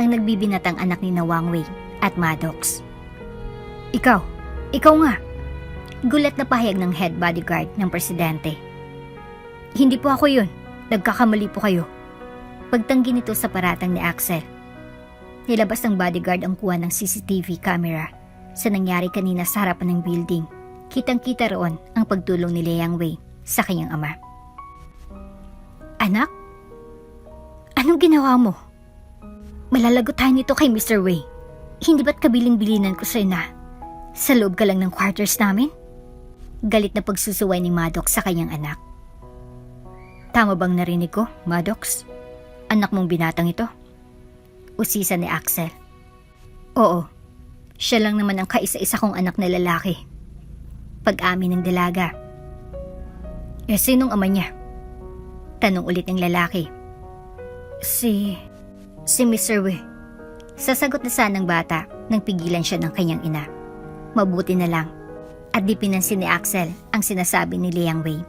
ang nagbibinatang anak ni Wang Wei at Maddox. Ikaw nga. Gulat na pahayag ng head bodyguard ng presidente. Hindi po ako yun. Nagkakamali po kayo. Pagtanggi nito sa paratang ni Axel. Nilabas ng bodyguard ang kuha ng CCTV camera sa nangyari kanina sa harapan ng building. Kitang-kita roon ang pagtulong ni Liang Wei sa kanyang ama. Anak? Anong ginawa mo? Malalagot tayo nito kay Mr. Wei. Hindi ba't kabilin-bilinan ko sa'yo na sa loob ka lang ng quarters namin? Galit na pagsusuway ni Maddox sa kanyang anak. Tama bang narinig ko, Maddox? Anak mong binatang ito? Usisa ni Axel. Oo, siya lang naman ang kaisa-isa kong anak na lalaki. Pag-amin ng dalaga. Sinong ama niya? Tanong ulit ng lalaki. Si Mr. Wei. Sasagot na sanang bata nang pigilan siya ng kanyang ina. Mabuti na lang at di pinansin ni Axel ang sinasabi ni Liang Wei.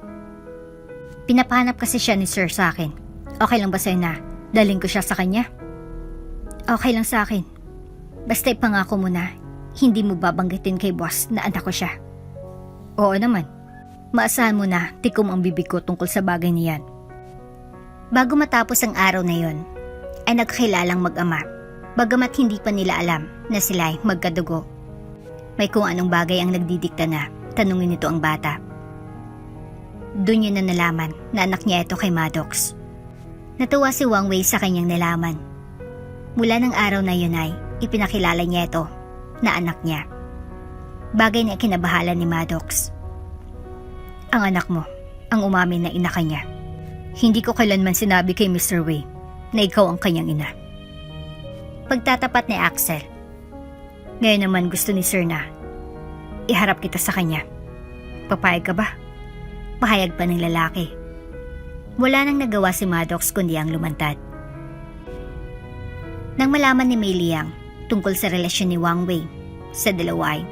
Pinapahanap kasi siya ni Sir sa akin. Okay lang ba sa'yo na daling ko siya sa kanya? Okay lang sa akin. Basta ipangako mo na hindi mo babanggitin kay boss na anak ko siya. Oo naman. Maasahan mo na tikom ang bibig ko tungkol sa bagay niyan. Bago matapos ang araw na yon, ay nagkakilalang mag-ama, bagamat hindi pa nila alam na sila ay magkadugo. May kung anong bagay ang nagdidikta na tanungin nito ang bata. Doon niya na nalaman na anak niya ito kay Maddox. Natuwa si Wang Wei sa kanyang nalaman. Mula ng araw na yun ay ipinakilala niya ito na anak niya. Bagay na kinabahala ni Maddox. Ang anak mo, ang umamin na ina ka niya. Hindi ko kailanman sinabi kay Mr. Wei na ikaw ang kanyang ina. Pagtatapat ni Axel. Ngayon naman gusto ni Sir na iharap kita sa kanya. Papayag ka ba? Pahayag pa ng lalaki. Wala nang nagawa si Maddox kundi ang lumantad. Nang malaman ni Mei Liang tungkol sa relasyon ni Wang Wei sa dalawa ay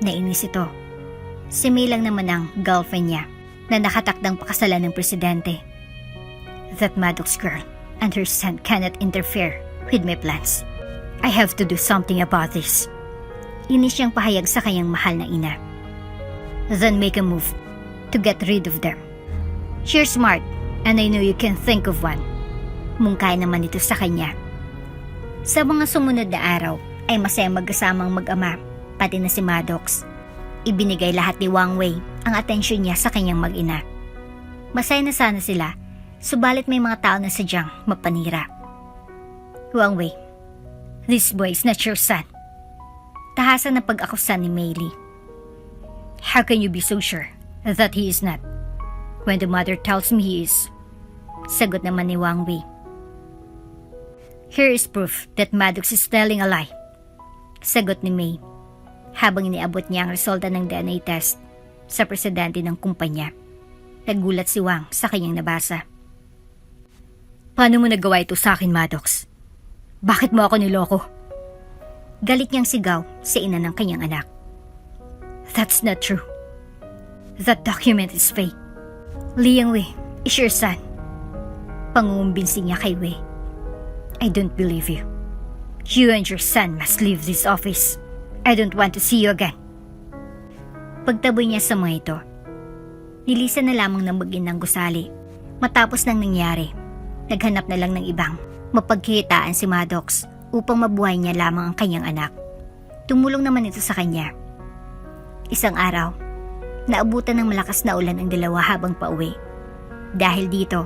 nainis ito. Si Mei lang naman ang girlfriend niya na nakatakdang pakasalan ng presidente. That Maddox girl and her son cannot interfere with my plans. I have to do something about this. Inis siyang pahayag sa kanyang mahal na ina. Then make a move to get rid of them. You're smart and I know you can think of one. Mungkay naman ito sa kanya. Sa mga sumunod na araw ay masayang magkasamang mag-ama, pati na si Maddox. Ibinigay lahat ni Wang Wei ang atensyon niya sa kanyang mag-ina. Masaya na sana sila, subalit may mga tao na sadyang mapanira. Wang Wei, this boy is not your son. Tahasan na pag-akusa ni Mei Li. How can you be so sure that he is not when the mother tells me he is? Sagot naman ni Wang Wei. Here is proof that Maddox is telling a lie. Sagot ni Mei habang iniabot niya ang resulta ng DNA test sa presidente ng kumpanya. Nagulat si Wang sa kanyang nabasa. Paano mo nagawa ito sa akin, Maddox? Bakit mo ako niloko? Galit niyang sigaw sa ina ng kanyang anak. That's not true. That document is fake. Liang Wei is your son. Pangumbinsi niya kay Wei. I don't believe you. You and your son must leave this office. I don't want to see you again. Pagtaboy niya sa mga ito, nilisan na lamang ng mag-inang gusali. Matapos nang nangyari, naghanap na lang ng ibang mapagkikitaan si Maddox upang mabuhay niya lamang ang kanyang anak. Tumulong naman ito sa kanya. Isang araw, naabutan ng malakas na ulan ang dalawa habang pauwi. Dahil dito,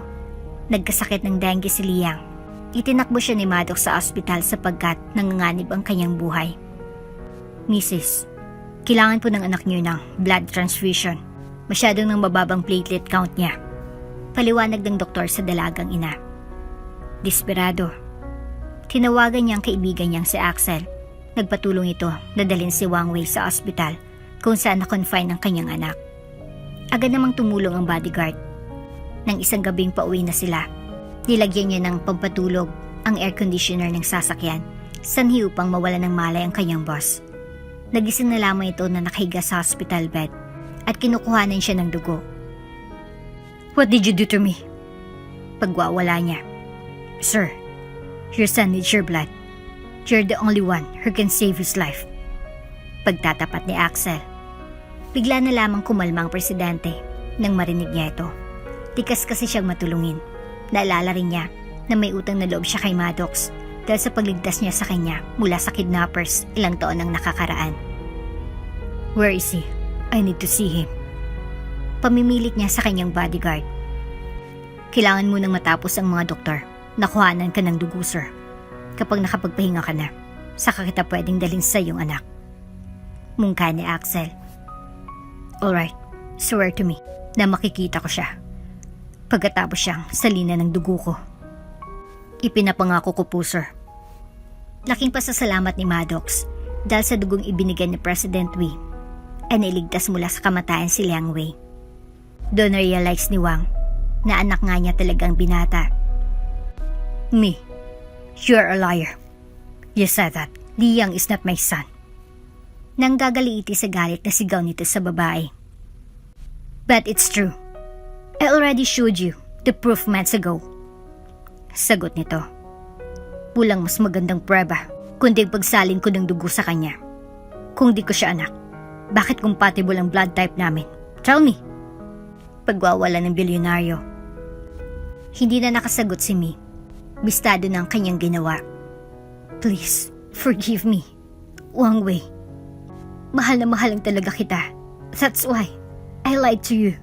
nagkasakit ng dengue si Liang. Itinakbo siya ni Maddox sa ospital sapagkat nanganganib ang kanyang buhay. Mrs., kailangan po ng anak niyo ng blood transfusion. Masyadong nang mababang platelet count niya. Paliwanag ng doktor sa dalagang ina. Desperado. Tinawagan niya ang kaibigan niyang si Axel. Nagpatulong ito na dalhin si Wang Wei sa ospital kung saan na-confine ang kanyang anak. Agad namang tumulong ang bodyguard. Nang isang gabing pauwi na sila, nilagyan niya ng pampatulog ang air conditioner ng sasakyan, sanhi upang mawala ng malay ang kanyang boss. Nagising na lamang ito na nakahiga sa hospital bed at kinukuhanan siya ng dugo. "What did you do to me?" Pagwawala niya. "Sir, your son needs your blood. You're the only one who can save his life." Pagtatapat ni Axel. Bigla na lamang kumalma ang presidente nang marinig niya ito. Tikas kasi siyang matulungin. Naalala rin niya na may utang na loob siya kay Maddox dahil sa pagligtas niya sa kanya mula sa kidnappers ilang taon nang nakakaraan. "Where is he? I need to see him." Pamimilit niya sa kanyang bodyguard. "Kailangan mo nang matapos ang mga doktor. Nakuhanan ka ng dugo, sir. Kapag nakapagpahinga ka na, saka kita pwedeng dalhin sa iyong anak." Mungka ni Axel. "Alright, swear to me na makikita ko siya pagkatapos siyang salina ng dugo ko." "Ipinapangako ko po, sir." Laking pasasalamat ni Maddox dahil sa dugong ibinigay ni President Wei ay nailigtas mula sa kamatayan si Liang Wei. Doon na-realize ni Wang na anak nga niya talagang binata. "Me, you're a liar. You said that Liang is not my son." Nang gagaliiti sa galit na sigaw nito sa babae. "But it's true. I already showed you the proof months ago." Sagot nito. "Walang mas magandang prueba kundi ang pagsalin ko ng dugo sa kanya. Kung di ko siya anak, bakit compatible ang blood type namin? Tell me." Pagwawala ng bilyonaryo. Hindi na nakasagot si Mi. Bistado ng kanyang ginawa. "Please, forgive me, Wang Wei. Mahal na mahal lang talaga kita. That's why I lied to you."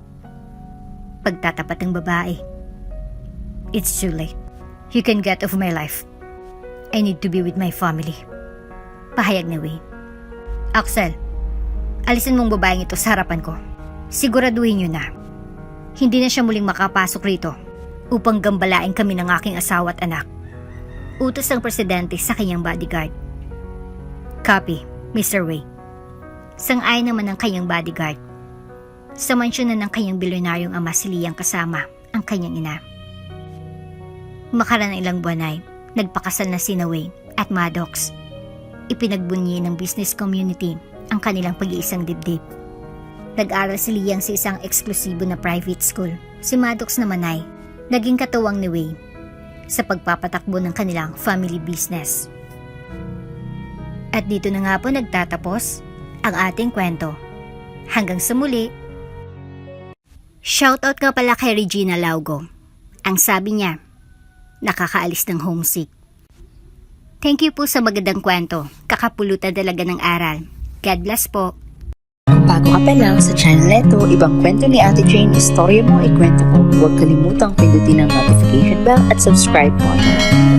Pagtatapat ng babae. "It's too late. You can get off my life. I need to be with my family." Pahayag ni Wei. "Axel, alisin mong babaeng ito sa harapan ko. Siguraduhin niyo na hindi na siya muling makapasok rito upang gambalain kami ng aking asawa at anak." Utos ng presidente sa kanyang bodyguard. "Copy, Mr. Wei." Sang-ayon naman ang kanyang bodyguard. Sa mansyon na ng kanyang bilyonaryong ama si Liang kasama ang kanyang ina. Makaraan ng ilang buwan ay nagpakasal na sina Wei at Maddox. Ipinagbunyi ng business community ang kanilang pag-iisang dibdib. Nag-aral si Liang sa isang eksklusibo na private school. Si Maddox naman ay naging katuwang ni Wei sa pagpapatakbo ng kanilang family business. At dito na nga po nagtatapos ang ating kwento. Hanggang sa muli. Shoutout nga pala kay Regina Laugo. Ang sabi niya, nakakaalis ng homesick. Thank you po sa magandang kwento. Kakapulutan talaga ng aral. God bless po. Kung bago ka pa lang sa channel neto, ibang kwento ni Ate Jane, istorya mo, ikwento ko. Huwag kalimutang pindutin ang notification bell at subscribe button.